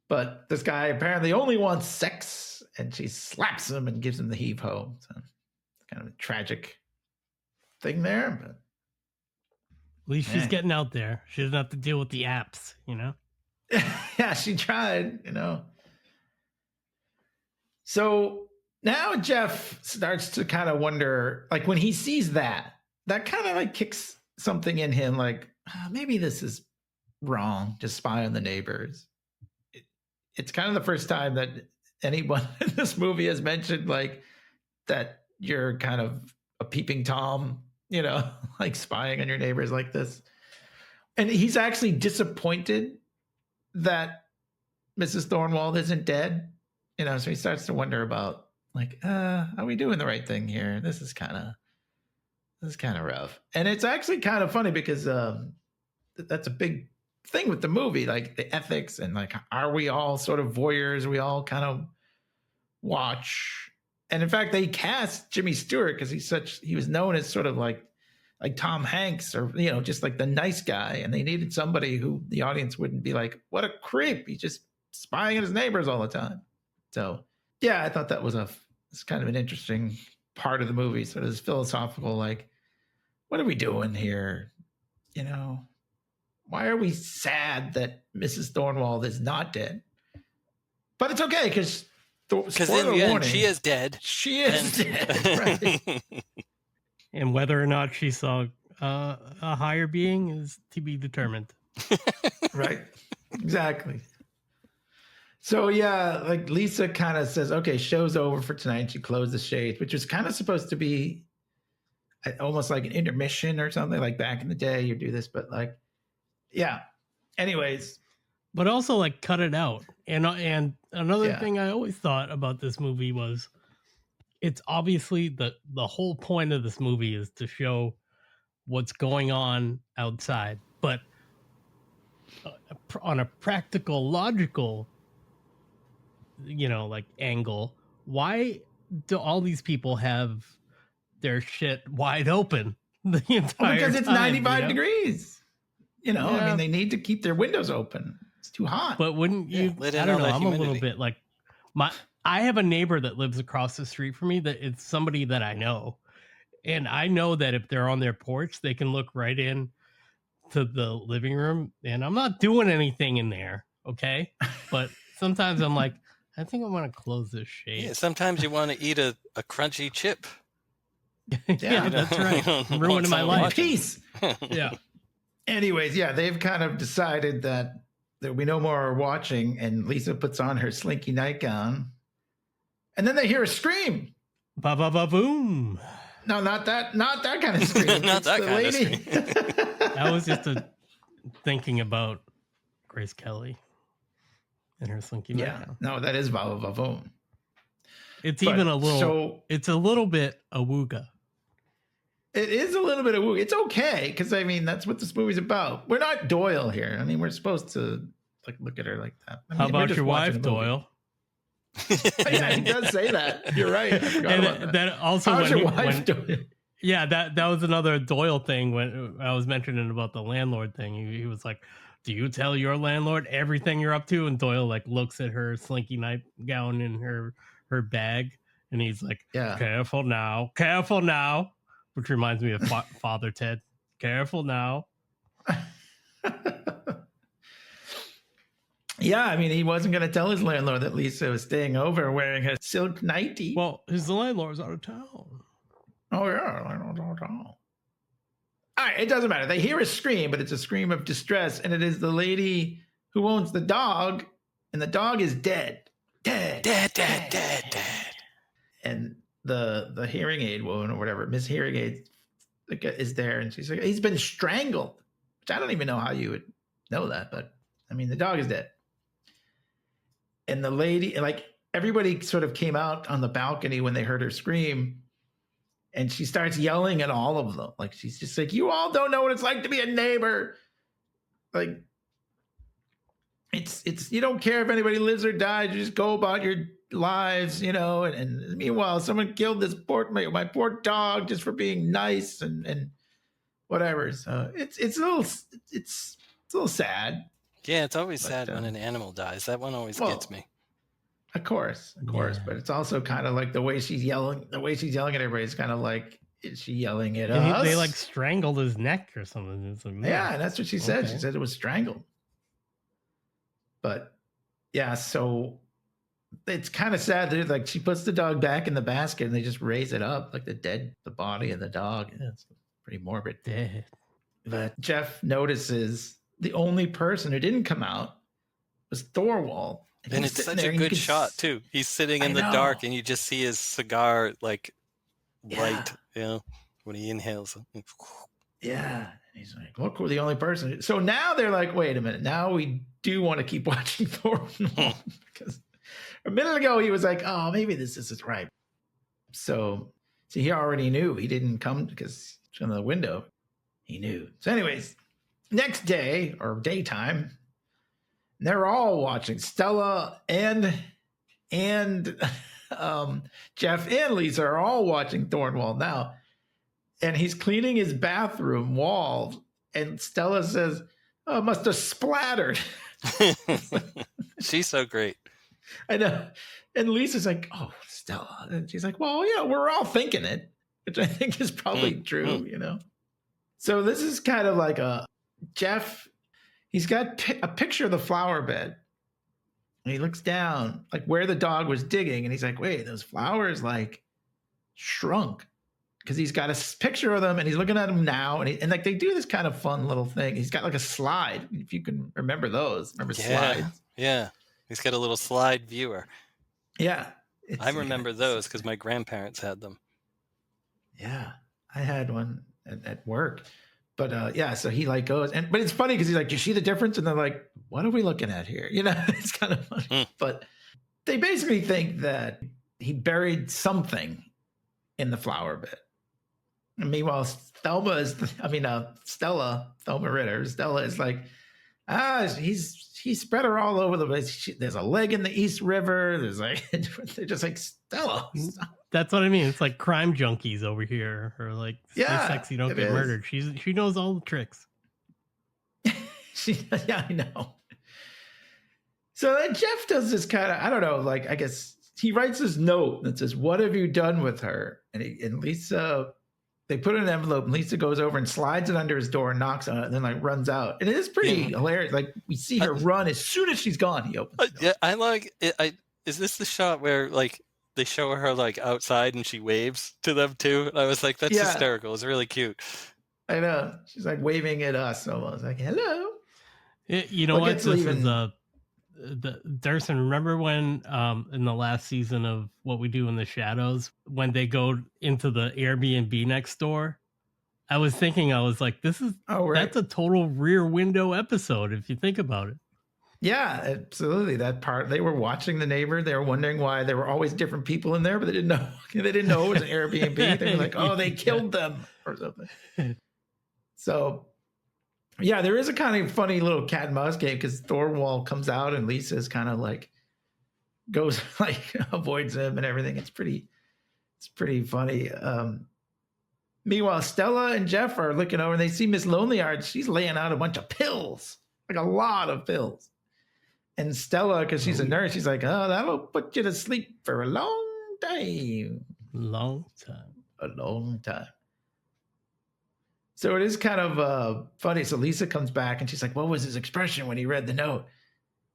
But this guy apparently only wants sex. And she slaps him and gives him the heave-ho. So it's kind of a tragic thing there. But at least she's getting out there. She doesn't have to deal with the apps, you know? Yeah, she tried, you know. So now Jeff starts to kind of wonder, like when he sees that kind of like kicks something in him, like maybe this is wrong to spy on the neighbors. It's kind of the first time that anyone in this movie has mentioned like that you're kind of a peeping Tom, you know, like spying on your neighbors like this. And he's actually disappointed that Mrs. Thornwall isn't dead, you know, so he starts to wonder about like, are we doing the right thing here? This is kind of rough. And it's actually kind of funny because that's a big thing with the movie, like the ethics and like, are we all sort of voyeurs? We all kind of watch. And in fact, they cast Jimmy Stewart because he was known as sort of like Tom Hanks or, you know, just like the nice guy. And they needed somebody who the audience wouldn't be like, what a creep. He's just spying on his neighbors all the time. So yeah, I thought that was it's kind of an interesting part of the movie. So this philosophical, like, what are we doing here? You know, why are we sad that Mrs. Thornwall is not dead? But it's okay because in the end, she is dead. She is dead, right? And whether or not she saw a higher being is to be determined. Right. Exactly. So yeah, like Lisa kind of says, okay, show's over for tonight. She closed the shades, which was kind of supposed to be almost like an intermission or something, like back in the day you do this, but like, yeah. Anyways. But also like cut it out. And another thing I always thought about this movie was it's obviously the whole point of this movie is to show what's going on outside. But on a practical, logical, you know, like angle, why do all these people have their shit wide open the entire because it's time, 95 degrees. You know, I mean, they need to keep their windows open. It's too hot. But wouldn't you? I don't know. I'm a little bit like I have a neighbor that lives across the street from me that it's somebody that I know. And I know that if they're on their porch, they can look right in to the living room. And I'm not doing anything in there. Okay. But sometimes I'm like, I think I want to close this shade. Yeah, sometimes you want to eat a crunchy chip. Yeah, that's right. Ruining my life. Peace. Yeah. Anyways, yeah, they've kind of decided that there'll be no more watching, and Lisa puts on her slinky nightgown. And then they hear a scream. Ba ba ba boom. No, not that kind of scream. Not that kind of scream. That was just thinking about Grace Kelly. in her slinky Yeah, nightgown. no, that is Val Vavone. It's But even a little. so- it's a little bit awooga. It is a little bit of it's okay because I mean that's what this movie's about. We're not Doyle here. I mean we're supposed to like look at her like that. I mean, How we're about just your watching wife, a movie. Doyle? Yeah, he does say that. You're right. I forgot about And that. that also How's when your he- wife when- doing? Yeah, that was another Doyle thing when I was mentioning about the landlord thing. He was like, "Do you tell your landlord everything you're up to?" And Doyle like looks at her slinky nightgown in her bag, and he's like, Yeah. careful now," which reminds me of Father Ted. Careful now. Yeah, I mean he wasn't going to tell his landlord that Lisa was staying over wearing her silk nightie. Well, his landlord's out of town. Oh yeah, I don't know. All right, it doesn't matter. They hear a scream, but it's a scream of distress, and it is the lady who owns the dog, and the dog is dead. And the hearing aid woman or whatever, Miss Hearing Aid, is there, and she's like, he's been strangled. Which I don't even know how you would know that, but I mean, the dog is dead. And the lady, like everybody, sort of came out on the balcony when they heard her scream. And she starts yelling at all of them. Like, she's just like, you all don't know what it's like to be a neighbor. Like, it's you don't care if anybody lives or dies. You just go about your lives, you know. And meanwhile, someone killed this my poor dog just for being nice and whatever. So it's a little sad. Yeah, it's always But, sad when an animal dies. That one always well, gets me. Of course. Yeah. But it's also kind of like the way she's yelling at everybody is kind of like, is she yelling at And us? they like strangled his neck or something. It's like, Yeah, and that's what she said. Okay. She said it was strangled. But yeah, so it's kind of sad. That, like, she puts the dog back in the basket and they just raise it up, like the body of the dog. Yeah, it's pretty morbid. dead. But Jeff notices the only person who didn't come out was Thorwald. And he's it's sitting such there a and you good can shot too. He's sitting in I the know. dark, and you just see his cigar like Yeah. light, you know, when he inhales. Yeah. He's like, look, we're the only person. So now they're like, wait a minute. Now we do want to keep watching Thorwald. Because a minute ago he was like, oh, maybe this isn't right. So see, he already knew. He didn't come because it's in the window. He knew. So anyways, next day or daytime, they're all watching. Stella and Jeff and Lisa are all watching Thornwall now. And he's cleaning his bathroom wall. And Stella says, oh, it must have splattered. She's so great. I know. And Lisa's like, oh, Stella. And she's like, well, yeah, we're all thinking it, which I think is probably true, you know? So this is kind of like a Jeff. He's got a picture of the flower bed. And he looks down, like where the dog was digging. And he's like, wait, those flowers like shrunk. Because he's got a picture of them and he's looking at them now. And like they do this kind of fun little thing. He's got like a slide, if you can remember those. Remember slides? Yeah. He's got a little slide viewer. Yeah. I remember those because my grandparents had them. Yeah. I had one at work. But yeah, so he like goes, but it's funny because he's like, "Do you see the difference?" And they're like, "What are we looking at here?" You know, it's kind of funny. But they basically think that he buried something in the flower bed. And meanwhile, Thelma Ritter, Stella is like, he spread her all over the place. There's a leg in the East River. There's like, they're just like, Stella, stop. That's what I mean. It's like crime junkies over here, or like stay sexy, don't get murdered. She knows all the tricks. Yeah, I know. So then Jeff does this kind of, I don't know, like I guess he writes this note that says, "What have you done with her?" And Lisa, they put it in an envelope, and Lisa goes over and slides it under his door and knocks on it, and then like runs out. And it is pretty hilarious. Like we see her run as soon as she's gone. He opens the door. Yeah, I like it. Is this the shot where like they show her like outside and she waves to them too? And I was like, that's hysterical. It's really cute. I know. She's like waving at us almost like, hello. You know what? This is Darson, remember when in the last season of What We Do in the Shadows, when they go into the Airbnb next door? I was like, this is that's a total Rear Window episode if you think about it. Yeah, absolutely. That part, they were watching the neighbor. They were wondering why there were always different people in there, but they didn't know. They didn't know it was an Airbnb. They were like, "Oh, they killed them" or something. So, yeah, there is a kind of funny little cat and mouse game because Thorwald comes out and Lisa's kind of like goes like avoids him and everything. It's pretty funny. Meanwhile, Stella and Jeff are looking over and they see Miss Lonelyheart. She's laying out a bunch of pills, like a lot of pills. And Stella, because she's a nurse, she's like, "Oh, that'll put you to sleep for a long time." Long time. A long time. So it is kind of funny. So Lisa comes back and she's like, "What was his expression when he read the note?"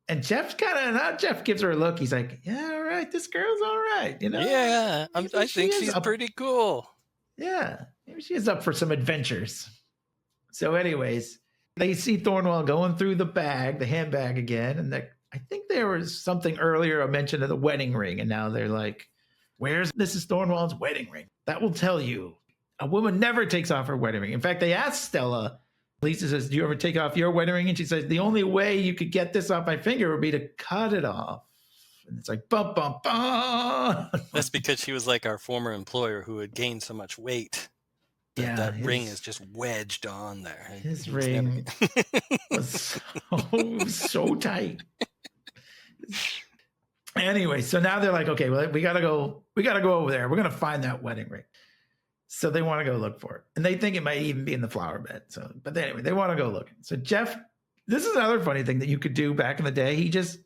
And Jeff gives her a look. He's like, "Yeah, all right, this girl's all right, you know." Yeah, I think she's pretty cool. Yeah, maybe she is up for some adventures. So, anyways, they see Thornwell going through the bag, the handbag again, and I think there was something earlier, a mention of the wedding ring, and now they're like, "Where's Mrs. Thornwell's wedding ring?" That will tell you. A woman never takes off her wedding ring. In fact, they asked Stella. Lisa says, "Do you ever take off your wedding ring?" And she says, "The only way you could get this off my finger would be to cut it off." And it's like, bum, bum, bum. That's because she was like our former employer who had gained so much weight. That ring is just wedged on there. His ring was so tight. Anyway, so now they're like, "Okay, well, we gotta go over there. We're gonna find that wedding ring." So they want to go look for it. And they think it might even be in the flower bed. So, but anyway, they want to go look. So Jeff, this is another funny thing that you could do back in the day. He just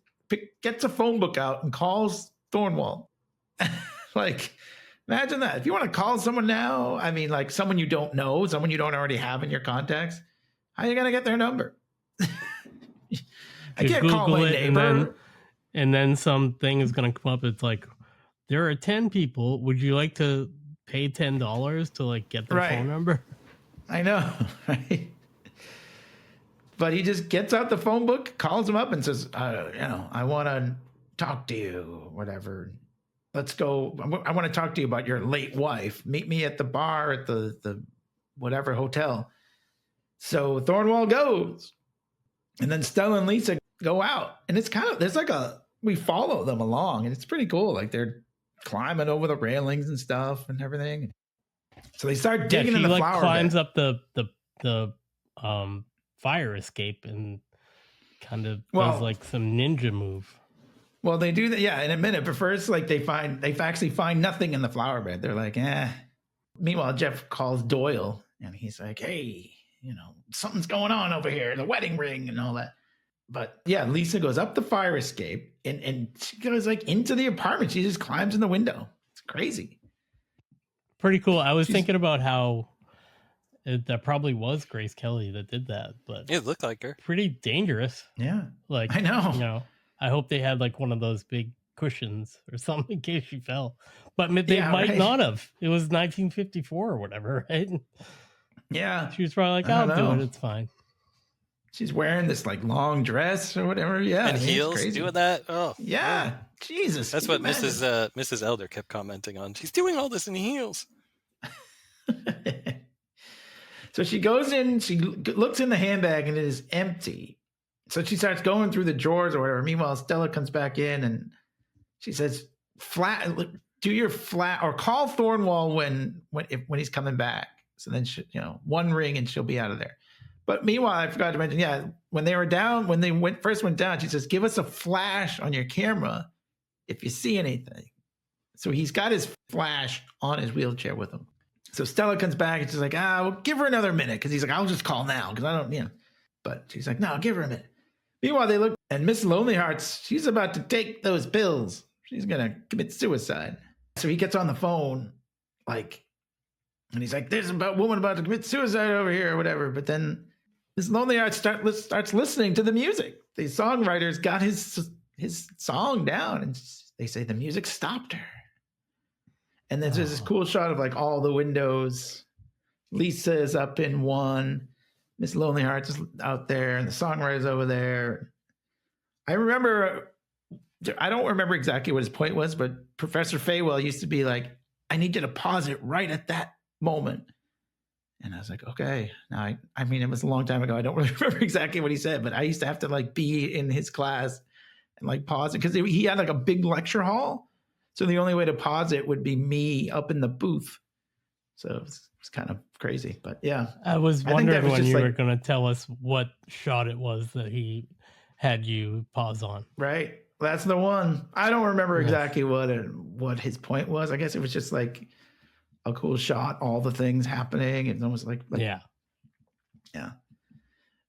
gets a phone book out and calls Thornwell. Like, imagine that. If you want to call someone now, I mean, like someone you don't know, someone you don't already have in your contacts, how are you going to get their number? I can't Google call my neighbor. And then something is going to come up. It's like, there are 10 people. Would you like to pay $10 to like get their phone number? I know, right? But he just gets out the phone book, calls him up and says, "I want to talk to you, whatever. Let's go. I want to talk to you about your late wife. Meet me at the bar at the whatever hotel." So Thornwell goes. And then Stella and Lisa go out. And it's kind of, we follow them along and it's pretty cool. Like they're climbing over the railings and stuff and everything. So they start digging in the flower bed. Climbs up the fire escape and kind of does like some ninja move. Well, they do that, yeah, in a minute. But first, like they actually find nothing in the flower bed. They're like, eh. Meanwhile, Jeff calls Doyle and he's like, "Hey, something's going on over here, the wedding ring and all that." But yeah, Lisa goes up the fire escape and she goes like into the apartment. She just climbs in the window. It's crazy. Pretty cool. I was thinking about how that probably was Grace Kelly that did that, but it looked like her. Pretty dangerous. Yeah. Like, I know. I hope they had like one of those big cushions or something in case she fell. But they might not have. It was 1954 or whatever, right? Yeah. She was probably like, "I'll do it. It's fine." She's wearing this like long dress or whatever. Yeah. And heels doing that. Oh, yeah. Jesus. That's what Mrs. Elder kept commenting on. She's doing all this in heels. So she goes in, she looks in the handbag and it is empty. So she starts going through the drawers or whatever. Meanwhile, Stella comes back in and she says, "Do your flat or call Thornwell when he's coming back." So then one ring and she'll be out of there. But meanwhile, I forgot to mention, when they first went down, she says, "Give us a flash on your camera if you see anything." So he's got his flash on his wheelchair with him. So Stella comes back and she's like, "We'll give her another minute." Because he's like, "I'll just call now because I don't, But she's like, "No, give her a minute." Meanwhile, they look and Miss Lonelyhearts, she's about to take those pills. She's going to commit suicide. So he gets on the phone, and he's like, "There's a woman about to commit suicide over here," or whatever. But then Miss Lonelyhearts starts listening to the music. The songwriters got his song down, and they say the music stopped her. And then there's this cool shot of like all the windows. Lisa is up in one. Miss Lonelyhearts is out there, and the songwriter's over there. I don't remember exactly what his point was, but Professor Faywell used to be like, "I need you to pause it right at that moment." And I was like, okay. Now, I mean, it was a long time ago. I don't really remember exactly what he said, but I used to have to like be in his class and like pause it because he had like a big lecture hall. So the only way to pause it would be me up in the booth. So it was kind of crazy, but yeah. I was wondering when you were like, going to tell us what shot it was that he had you pause on. Right. That's the one. I don't remember exactly what his point was. I guess it was just like a cool shot, all the things happening. It's almost like yeah.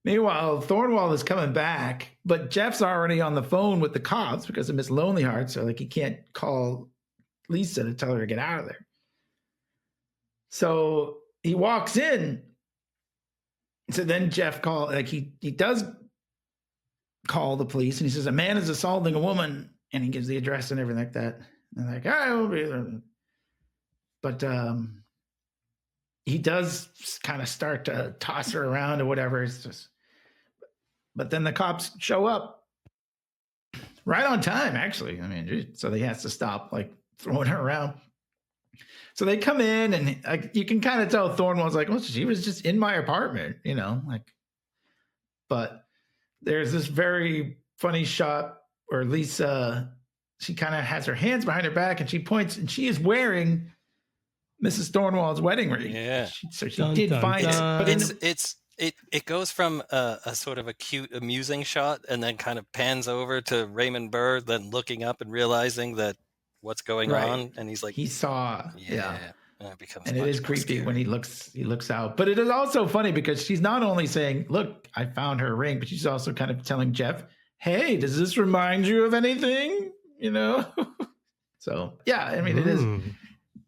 Meanwhile, Thornwall is coming back, but Jeff's already on the phone with the cops because of Miss Lonely Heart. So like he can't call Lisa to tell her to get out of there. So he walks in. So then Jeff he does call the police and he says, a man is assaulting a woman, and he gives the address and everything like that. And they're like, I will be there. But he does kind of start to toss her around or whatever. It's just, but then the cops show up right on time, actually. I mean, so he has to stop like throwing her around. So they come in and you can kind of tell Thornwell's like, well, she was just in my apartment, you know, like, but there's this very funny shot where Lisa, she kind of has her hands behind her back and she points, and she is wearing Mrs. Thornwell's wedding ring. Yeah. So she did find it. But it goes from a sort of a cute, amusing shot and then kind of pans over to Raymond Burr, then looking up and realizing that what's going on. And he's like, he saw. Yeah. And it is creepy when he looks out. But it is also funny because she's not only saying, look, I found her ring, but she's also kind of telling Jeff, hey, does this remind you of anything? You know? So, yeah, I mean, it is.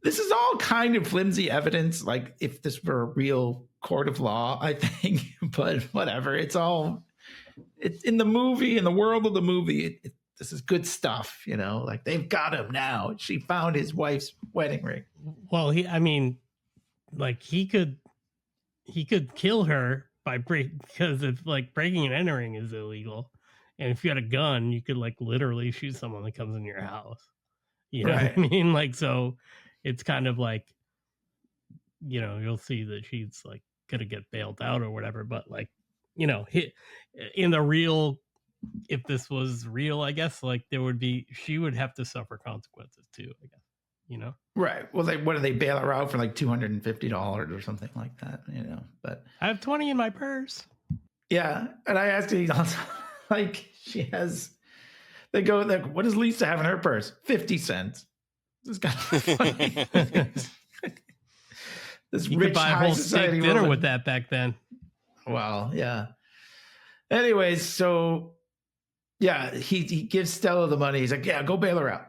This is all kind of flimsy evidence, like if this were a real court of law, I think. But whatever. It's in the movie, in the world of the movie, this is good stuff, you know? Like, they've got him now. She found his wife's wedding ring. Well, he could kill her because if like breaking and entering is illegal, and if you had a gun, you could like literally shoot someone that comes in your house. You know what I mean? Like, so it's kind of like, you know, you'll see that she's like gonna get bailed out or whatever, but like, you know, in the real, if this was real, I guess like she would have to suffer consequences too, I guess, you know? Right. Well, what do they bail her out for, like $250 or something like that, you know? But I have 20 in my purse. Yeah. And I asked her also, like, they go, like, what does Lisa have in her purse? 50 cents. This is kind of funny. This you rich could buy a high whole society steak dinner woman. with that back then. Well, yeah. Anyways, so yeah, he gives Stella the money. He's like, yeah, go bail her out.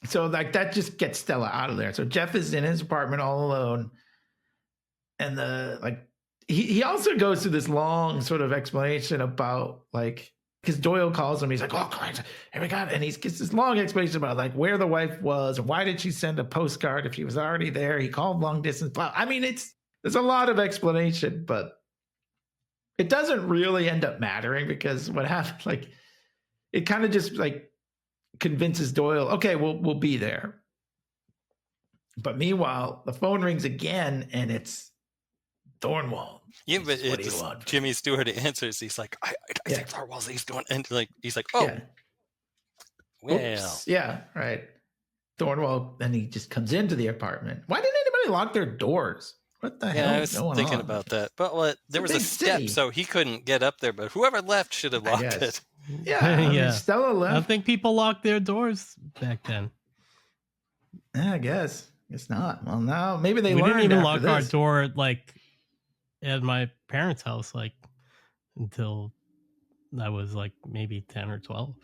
So like that just gets Stella out of there. So Jeff is in his apartment all alone. And he also goes through this long sort of explanation about like, because Doyle calls him, he's like, oh, here we go. And he gets this long explanation about like where the wife was and why did she send a postcard if she was already there. He called long distance. I mean, there's a lot of explanation, but it doesn't really end up mattering because what happened, like, it kind of just like convinces Doyle, okay, we'll be there. But meanwhile, the phone rings again and it's Thornwall. Yeah, but it's Jimmy Stewart answers. He's like, I think Thornwall's he's going, and like he's like, oh, well, oops. Yeah, right. Thornwall, and he just comes into the apartment. Why didn't anybody lock their doors? What the hell? I was thinking about that, but there was a step, so he couldn't get up there. But whoever left should have locked it. Yeah, I mean, Stella left. I don't think people locked their doors back then. Yeah, I guess not. Well, now maybe we didn't even lock our door like at my parents' house like until I was like maybe 10 or 12.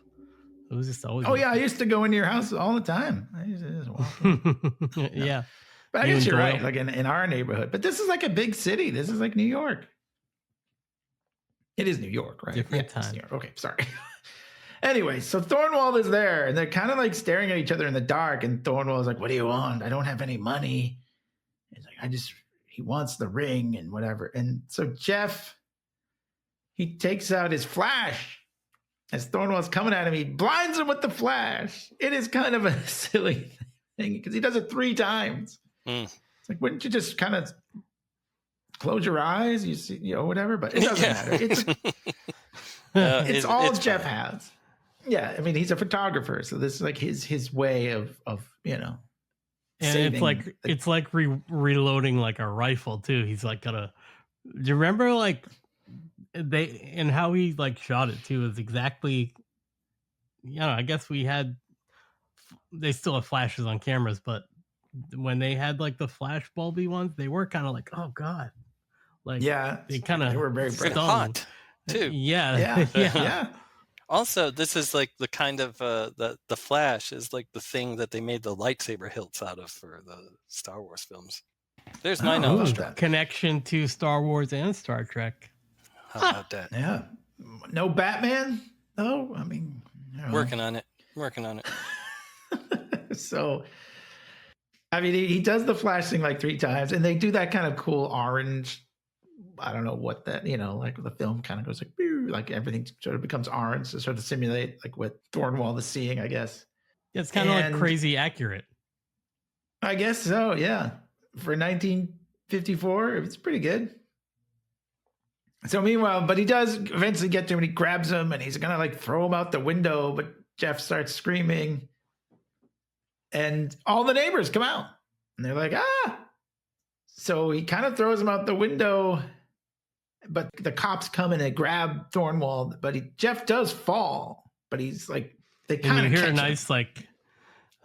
It was just always. Oh yeah, I used to go into your house all the time. I used to just walk in. Yeah. But I guess you're right, like in our neighborhood. But this is like a big city. This is like New York. It is New York, right? Different time. Okay, sorry. Anyway, so Thornwall is there, and they're kind of like staring at each other in the dark. And Thornwall is like, what do you want? I don't have any money. He's like, he wants the ring and whatever. And so Jeff, he takes out his flash. As Thornwall's coming at him, he blinds him with the flash. It is kind of a silly thing because he does it 3 times. It's like, wouldn't you just kind of close your eyes, you see, whatever, but it doesn't matter. It's all Jeff has. Yeah, I mean, he's a photographer, so this is like his way of And saving it's like reloading like a rifle too. He's like do you remember like and how he like shot it too is exactly, I guess they still have flashes on cameras, but when they had like the flash bulby ones, they were kind of like, oh god, like they were very hot too. Yeah. Also, this is like the kind of the flash is like the thing that they made the lightsaber hilts out of for the Star Wars films. There's my knowledge. Connection to Star Wars and Star Trek. How about that? Yeah. No Batman, though? I mean... Working on it. So, I mean, he does the flash thing like 3 times, and they do that kind of cool orange... I don't know what that, like the film kind of goes like everything sort of becomes orange to sort of simulate like what Thornwall is seeing, I guess. It's kind of like crazy accurate. I guess so, yeah. For 1954, it's pretty good. So meanwhile, but he does eventually get to him and he grabs him and he's gonna like throw him out the window, but Jeff starts screaming and all the neighbors come out and they're like, ah! So he kind of throws him out the window, but the cops come and they grab Thornwall, but Jeff does fall, but he's like, they kind of hear a nice like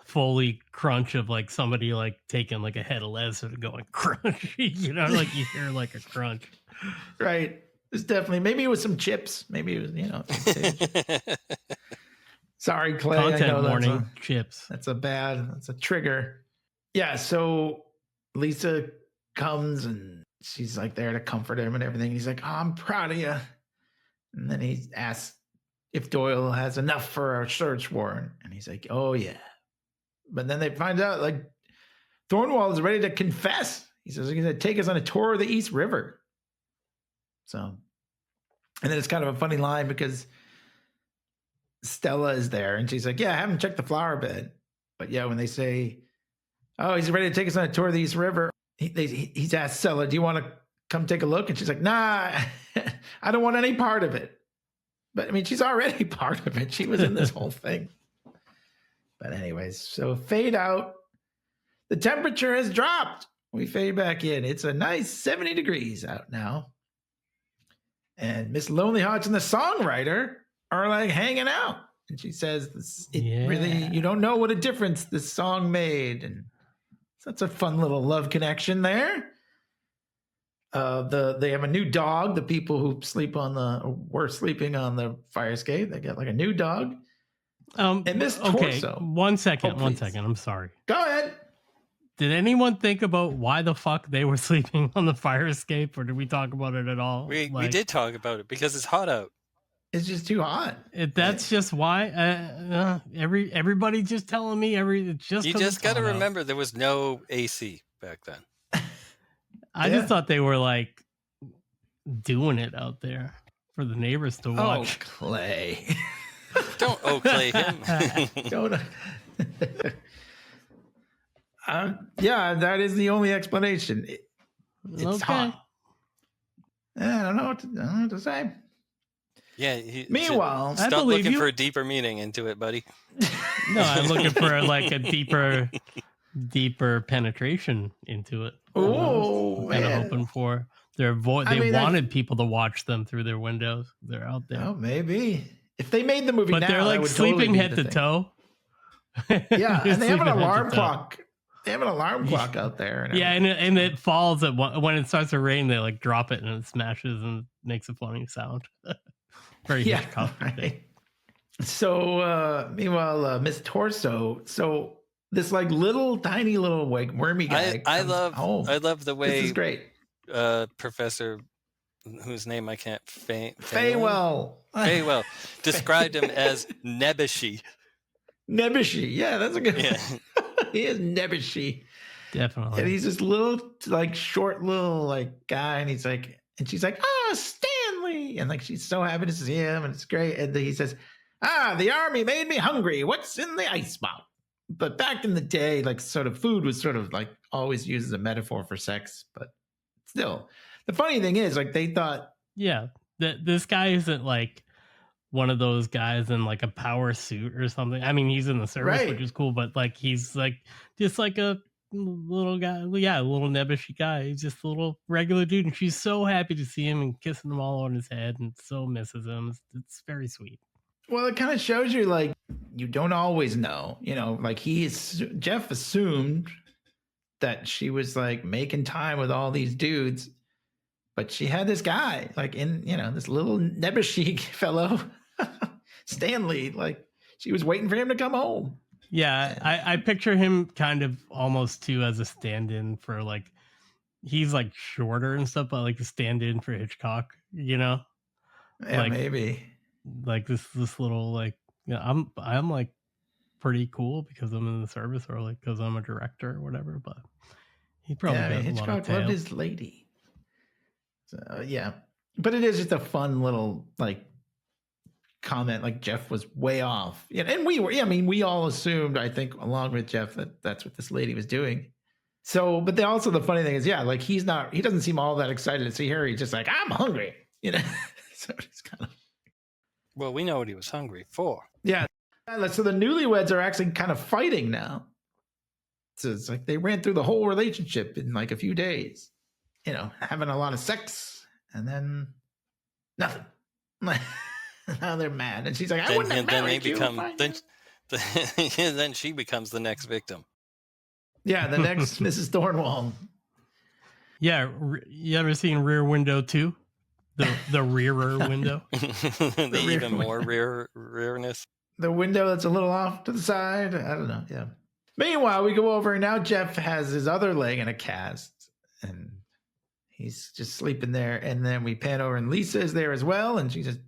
Foley crunch of like somebody like taking like a head of lettuce and going crunch, like you hear like a crunch. Right. It's definitely, maybe it was some chips. Maybe it was, Sorry, Clay. Content warning, chips. That's a trigger. Yeah. So Lisa comes and she's like there to comfort him and everything. He's like, oh, I'm proud of you. And then he asks if Doyle has enough for a search warrant. And he's like, oh, yeah. But then they find out like Thornwall is ready to confess. He says he's going to take us on a tour of the East River. So, and then it's kind of a funny line because Stella is there and she's like, yeah, I haven't checked the flower bed. But yeah, when they say, oh, he's ready to take us on a tour of the East River, he's asked Stella, do you want to come take a look? And she's like, nah, I don't want any part of it. But I mean, she's already part of it. She was in this whole thing. But anyways, so fade out. The temperature has dropped. We fade back in. It's a nice 70 degrees out now. And Miss Lonely Hearts and the songwriter are like hanging out. And she says, really, you don't know what a difference this song made. And so that's a fun little love connection there. They have a new dog. The people who were sleeping on the fire escape, they get like a new dog. And Miss Torso. One second. I'm sorry. Go ahead. Did anyone think about why the fuck they were sleeping on the fire escape, or did we talk about it at all? We did talk about it because it's hot out. It's just too hot. That's just why. Everybody just telling me You just got to remember there was no AC back then. I just thought they were like doing it out there for the neighbors to watch. Oh, Clay. Don't Clay him. Don't. Yeah, that is the only explanation. It's hot. I don't know what to say. Yeah. Meanwhile, stop looking for a deeper meaning into it, buddy. No, I'm looking for like a deeper penetration into it. Oh, kind of hoping for they wanted people to watch them through their windows. They're out there. Oh, maybe if they made the movie, but now, they're like sleeping head to toe. Yeah, and they have an alarm clock. They have an alarm clock out there. And it falls when it starts to rain. They like drop it and it smashes and makes a funny sound. Very Hitchcock. Right. So meanwhile, Miss Torso. So this like tiny little like wormy guy. I love the way this is great. Professor, whose name I can't Faywell described him as nebbishy. Nebbishy, yeah, that's a good. Yeah. He is nebbishy, definitely. And he's this little like short little like guy, and she's like, oh, Stanley, and like she's so happy to see him, and it's great. And then he says, the army made me hungry. What's in the icebox? But back in the day, like sort of food was sort of like always used as a metaphor for sex, but still, The funny thing is, like, they thought, Yeah, this guy isn't like one of those guys in like a power suit or something. I mean, he's in the service, Right. which is cool, but like he's like just like a little guy. Yeah, a little nebbishy guy. He's just a little regular dude, and she's so happy to see him and kissing him all on his head, and so misses him. It's very sweet. well, it kind of shows you, like, you don't always know, you know, like Jeff assumed that she was like making time with all these dudes, but she had this guy, like, in, you know, this little nebbishy fellow, Stanley, like, she was waiting for him to come home. Yeah, I picture him kind of almost too as a stand-in for like, he's like shorter and stuff, but like a stand-in for Hitchcock, you know? Yeah, Like, maybe. like this little like, yeah, I'm like pretty cool because I'm in the service, or like because I'm a director or whatever. But he probably Yeah, I mean, got a lot of Hitchcock loved tail. his lady. So, yeah, but it is just a fun little like comment. Like, Jeff was way off, you know, and we were. Yeah, I mean, we all assumed, I think, along with Jeff, that that's what this lady was doing. So, but then also the funny thing is, yeah, like, he doesn't seem all that excited to see her. He's just like, I'm hungry, you know. So it's kind of. Well, we know what he was hungry for. Yeah. So the newlyweds are actually kind of fighting now. So it's like they ran through the whole relationship in like a few days, you know, having a lot of sex, and then nothing. Now they're mad, and she's like, "I wouldn't have married you." Then she becomes the next victim. Yeah, the next Mrs. Thornwall. Yeah, you ever seen Rear Window 2? The rearer window. The even more rearness. The window that's a little off to the side. I don't know. Yeah. Meanwhile, we go over, and now Jeff has his other leg in a cast, and he's just sleeping there. And then we pan over, and Lisa is there as well, and she just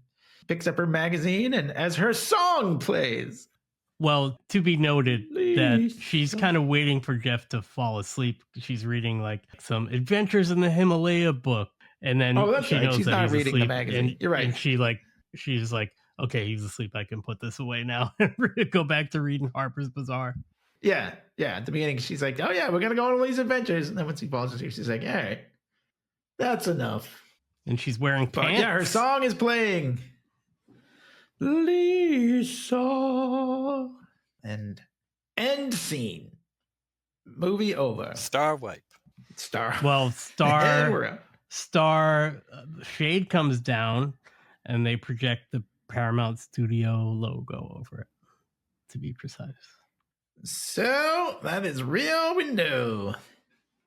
picks up her magazine, and as her song plays. Well, to be noted that Lisa. she's kind of waiting for Jeff to fall asleep. She's reading like some Adventures in the Himalaya book, and then she knows she's that not he's reading asleep. the magazine. And, You're right. And she's like, okay, he's asleep. I can put this away now and go back to reading Harper's Bazaar. Yeah. At the beginning, she's like, "Oh yeah, we're gonna go on these adventures," and then once he falls asleep, she's like, "All right, that's enough." And she's wearing But pants. yeah, her song is playing. Lisa. And end scene. Movie over. Star wipe. Well, And we're out. shade comes down, and they project the Paramount Studio logo over it, to be precise. So that is Rear Window.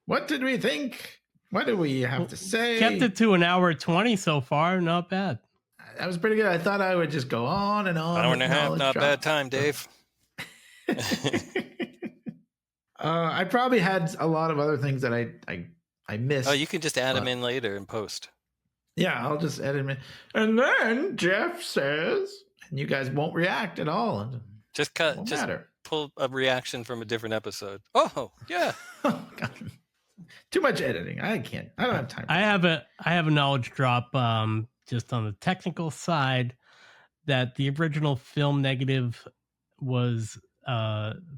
What did we think? What do we have to say? Kept it to 1:20 so far. Not bad. That was pretty good. I thought I would just go on and on. Hour and a half, not bad time, Dave. I probably had a lot of other things that I missed. Oh, you can just add them in later in post. Yeah, I'll just edit them in. And then Jeff says, and you guys won't react at all. Just cut. Won't Just matter. pull a reaction from a different episode. Oh, yeah. Oh, God. Too much editing. I don't have time. I have a knowledge drop just on the technical side that the original film negative was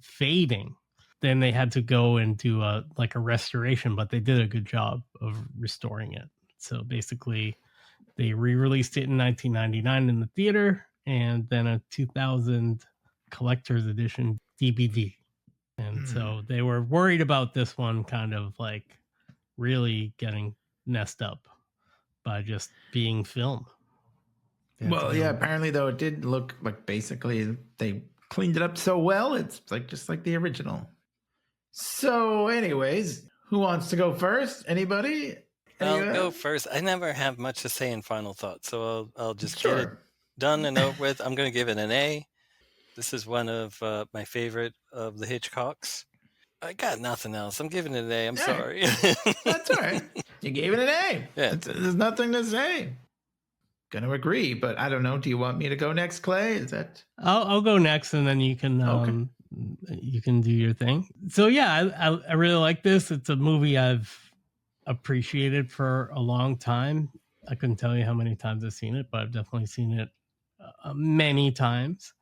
fading. Then they had to go and do a restoration, but they did a good job of restoring it. So basically they re-released it in 1999 in the theater, and then a 2000 collector's edition DVD. And so they were worried about this one kind of like really getting messed up by just being film. Well, yeah, apparently though it did look like basically they cleaned it up so well. It's like just like the original. So anyways, who wants to go first? Anybody? I'll go first. I never have much to say in final thoughts, so I'll just get it done and over with. I'm going to give it an A. This is one of my favorite of the Hitchcocks. I got nothing else. I'm giving it an A. I'm sorry. That's all right. You gave it an A. Yeah. There's nothing to say. Gonna agree, but I don't know. Do you want me to go next, Clay? Is that? I'll go next, and then you can you can do your thing. So yeah, I really like this. It's a movie I've appreciated for a long time. I couldn't tell you how many times I've seen it, but I've definitely seen it many times.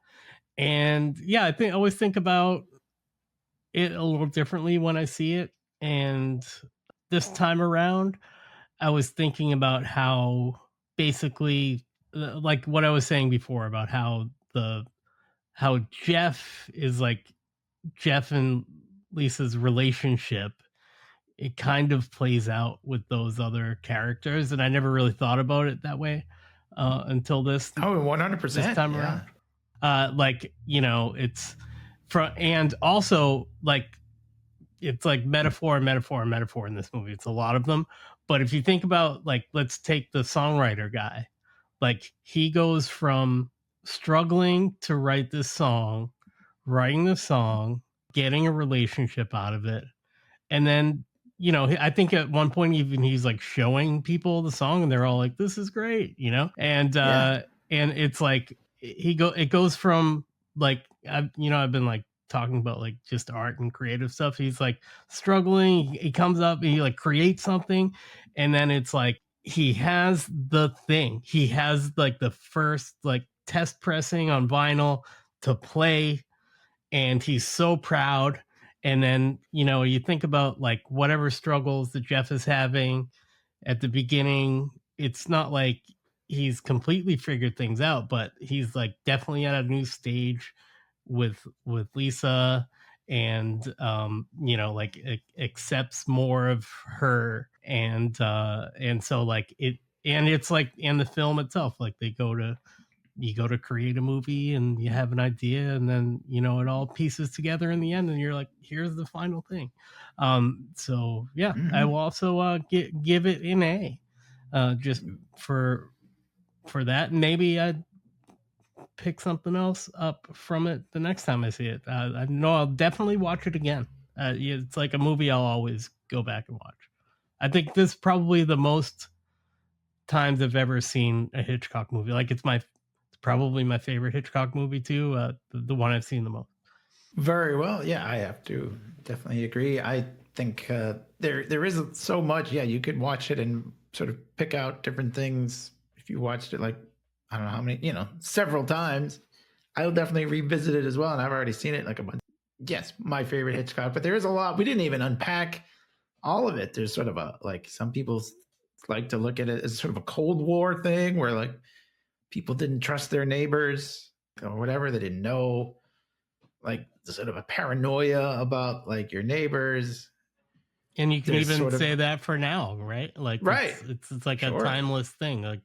And yeah, I always think about it a little differently when I see it. And this time around, I was thinking about how basically, like what I was saying before about how Jeff is like Jeff and Lisa's relationship, it kind of plays out with those other characters, and I never really thought about it that way until this 100%. time around. Like, you know, it's from, and also like it's like metaphor in this movie. It's a lot of them. But if you think about, like, let's take the songwriter guy. Like, he goes from struggling to write this song, writing the song, getting a relationship out of it, and then, you know, I think at one point even he's like showing people the song, and they're all like, "This is great," you know. And and it's like it goes from like I've been like talking about like just art and creative stuff. He's like struggling. He comes up, he like creates something, and then it's like he has the thing. He has like the first like test pressing on vinyl to play, and he's so proud. And then, you know, you think about like whatever struggles that Jeff is having at the beginning, it's not like he's completely figured things out, but he's like definitely at a new stage with Lisa, and you know, like accepts more of her, and so like it's like in the film itself, like you go to create a movie and you have an idea, and then, you know, it all pieces together in the end, and you're like, here's the final thing. So yeah, I will also give it an A, just for that. Maybe I'd pick something else up from it the next time I see it. I know I'll definitely watch it again. It's like a movie I'll always go back and watch. I think this is probably the most times I've ever seen a Hitchcock movie. Like, it's probably my favorite Hitchcock movie too. The one I've seen the most. Very well. Yeah, I have to definitely agree. I think there isn't so much. Yeah, you could watch it and sort of pick out different things. If you watched it like, I don't know how many, you know, several times, I'll definitely revisit it as well. And I've already seen it like a bunch. Yes, my favorite Hitchcock, but there is a lot. We didn't even unpack all of it. There's sort of a, like, some people like to look at it as sort of a Cold War thing where like people didn't trust their neighbors or whatever. They didn't know, like, sort of a paranoia about like your neighbors. And you can even say that for now, right? Like, right. It's like a timeless thing. Like,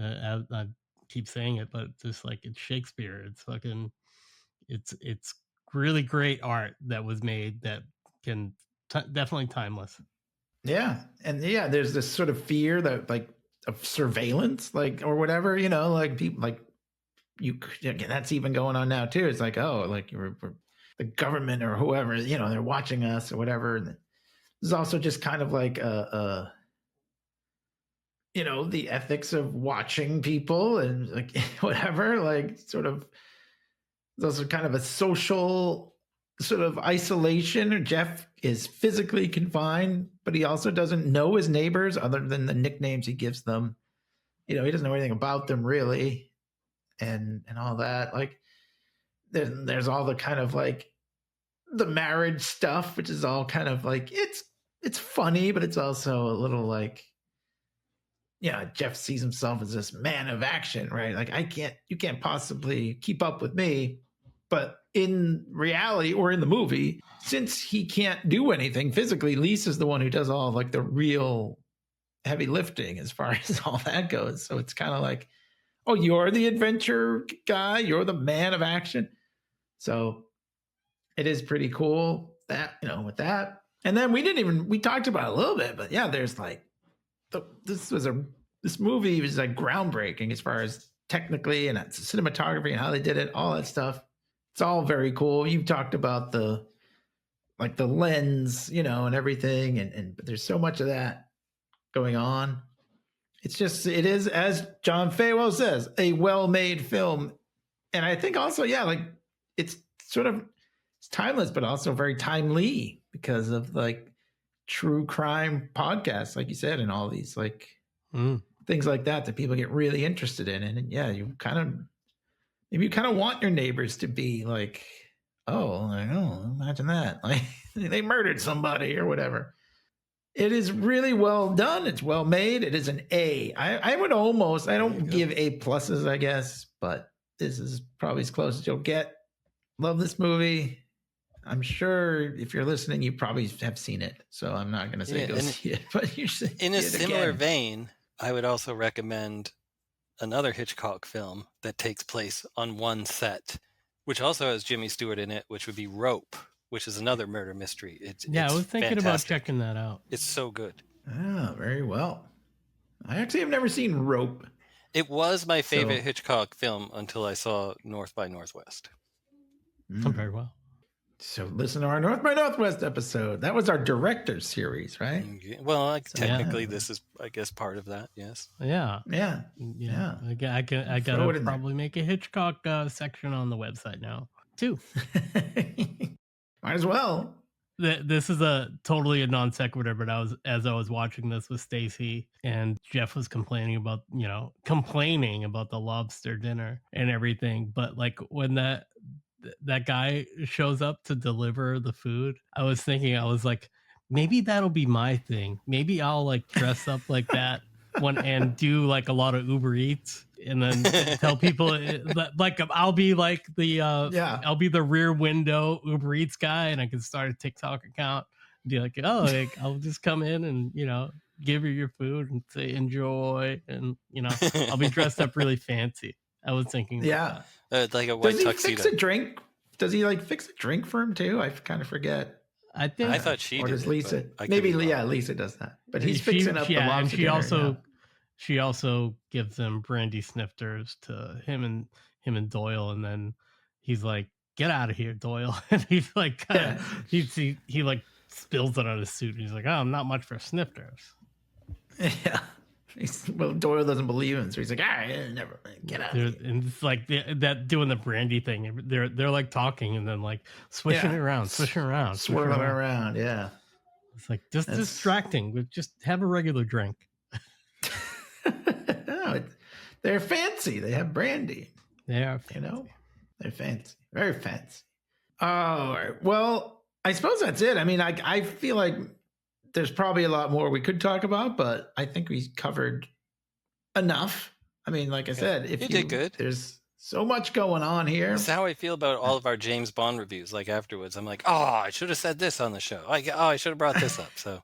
I keep saying it, but just like, it's Shakespeare. It's fucking, it's really great art that was made that can definitely timeless. Yeah. And yeah, there's this sort of fear that like of surveillance, like, or whatever, you know, like people like that's even going on now too. It's like, oh, like you're the government or whoever, you know, they're watching us or whatever. And there's also just kind of like you know, the ethics of watching people and like whatever, like sort of those are kind of a social sort of isolation. Jeff is physically confined, but he also doesn't know his neighbors other than the nicknames he gives them. You know, he doesn't know anything about them really, and all that. Like there's all the kind of like the marriage stuff, which is all kind of like it's funny, but it's also a little like, yeah, Jeff sees himself as this man of action, right? Like you can't possibly keep up with me. But in reality or in the movie, since he can't do anything physically, Lisa's the one who does all of like the real heavy lifting as far as all that goes. So it's kind of like, oh, you're the adventure guy, you're the man of action. So it is pretty cool that, you know, with that. And then we talked about it a little bit, but yeah, there's like this movie was like groundbreaking as far as technically and cinematography and how they did it, all that stuff. It's all very cool. You've talked about the lens, you know, and everything, but there's so much of that going on. It is, as John Faywell says, a well-made film. And I think also, yeah, like it's timeless, but also very timely because of like true crime podcasts, like you said, and all these like things like that people get really interested in. And yeah, you kind of want your neighbors to be like, oh, imagine that. Like they murdered somebody or whatever. It is really well done. It's well made. It is an A. I would almost, I don't give A pluses, I guess, but this is probably as close as you'll get. Love this movie. I'm sure if you're listening, you probably have seen it. So I'm not going to say go see it, but you should. In a similar vein, I would also recommend another Hitchcock film that takes place on one set, which also has Jimmy Stewart in it, which would be Rope, which is another murder mystery. I was thinking about checking that out. It's so good. Ah, very well. I actually have never seen Rope. It was my favorite Hitchcock film until I saw North by Northwest. Very well. So listen to our North by Northwest episode. That was our director's series, right? Well, technically, this is, I guess, part of that. Yes. Yeah. I gotta probably make a Hitchcock section on the website now too. Might as well. This is totally a non sequitur, but as I was watching this with Stacy, and Jeff was complaining about the lobster dinner and everything, but like when that guy shows up to deliver the food, I was like, maybe that'll be my thing. Maybe I'll like dress up like that and do like a lot of Uber Eats, and then tell people like I'll be like I'll be the Rear Window Uber Eats guy, and I can start a TikTok account and be like, I'll just come in and give you your food and say enjoy, and I'll be dressed up really fancy. I was thinking, like a white tuxedo. Does he fix a drink? Does he like fix a drink for him too? I kind of forget. I thought she did. Or does Lisa? Maybe Lisa does that. But he's fixing up the lobster dinner. She also gives them brandy snifters to him and Doyle, and then he's like, "Get out of here, Doyle!" And he's like, he like spills it on his suit. And he's like, "Oh, I'm not much for snifters." Yeah. Well, Doyle doesn't believe him, so he's like, "All right, never get out of here." And it's like that doing the brandy thing. They're like talking and then like swishing around, swirling around. Yeah, it's like just distracting. Just have a regular drink. No, they're fancy. They have brandy. They are fancy. They're fancy, very fancy. All right. Well, I suppose that's it. I mean, I feel like there's probably a lot more we could talk about, but I think we covered enough. I mean, like I said, you did good. There's so much going on here. That's how I feel about all of our James Bond reviews. Like afterwards, I'm like, I should have said this on the show. I should have brought this up. So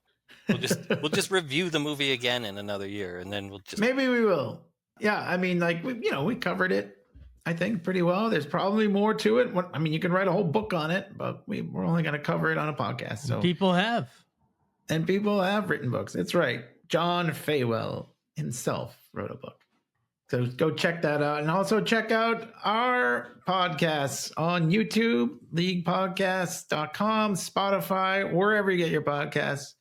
we'll just review the movie again in another year, and then maybe we will. Yeah, I mean, like we covered it, I think, pretty well. There's probably more to it. I mean, you can write a whole book on it, but we're only going to cover it on a podcast. So people have written books. That's right. John Faywell himself wrote a book. So go check that out. And also check out our podcasts on YouTube, LeaguePodcast.com, Spotify, wherever you get your podcasts.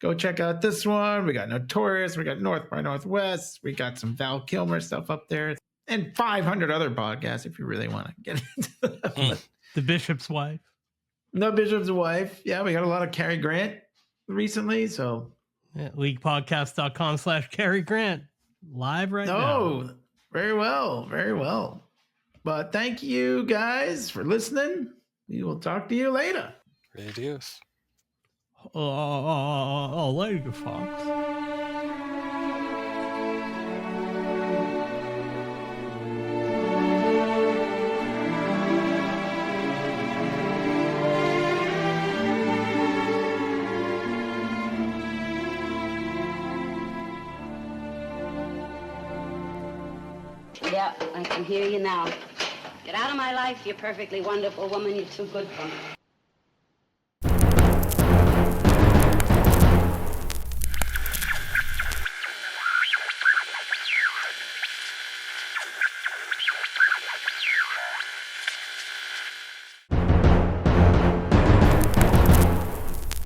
Go check out this one. We got Notorious. We got North by Northwest. We got some Val Kilmer stuff up there. And 500 other podcasts if you really want to get into that. The Bishop's Wife. No Bishop's Wife. Yeah, we got a lot of Cary Grant recently. So LeaguePodcast.com/Cary Grant. Live right now. Oh, very well. Very well. But thank you guys for listening. We will talk to you later. Adios. Later, Fox. Yeah, I can hear you now. Get out of my life, you perfectly wonderful woman. You're too good for me.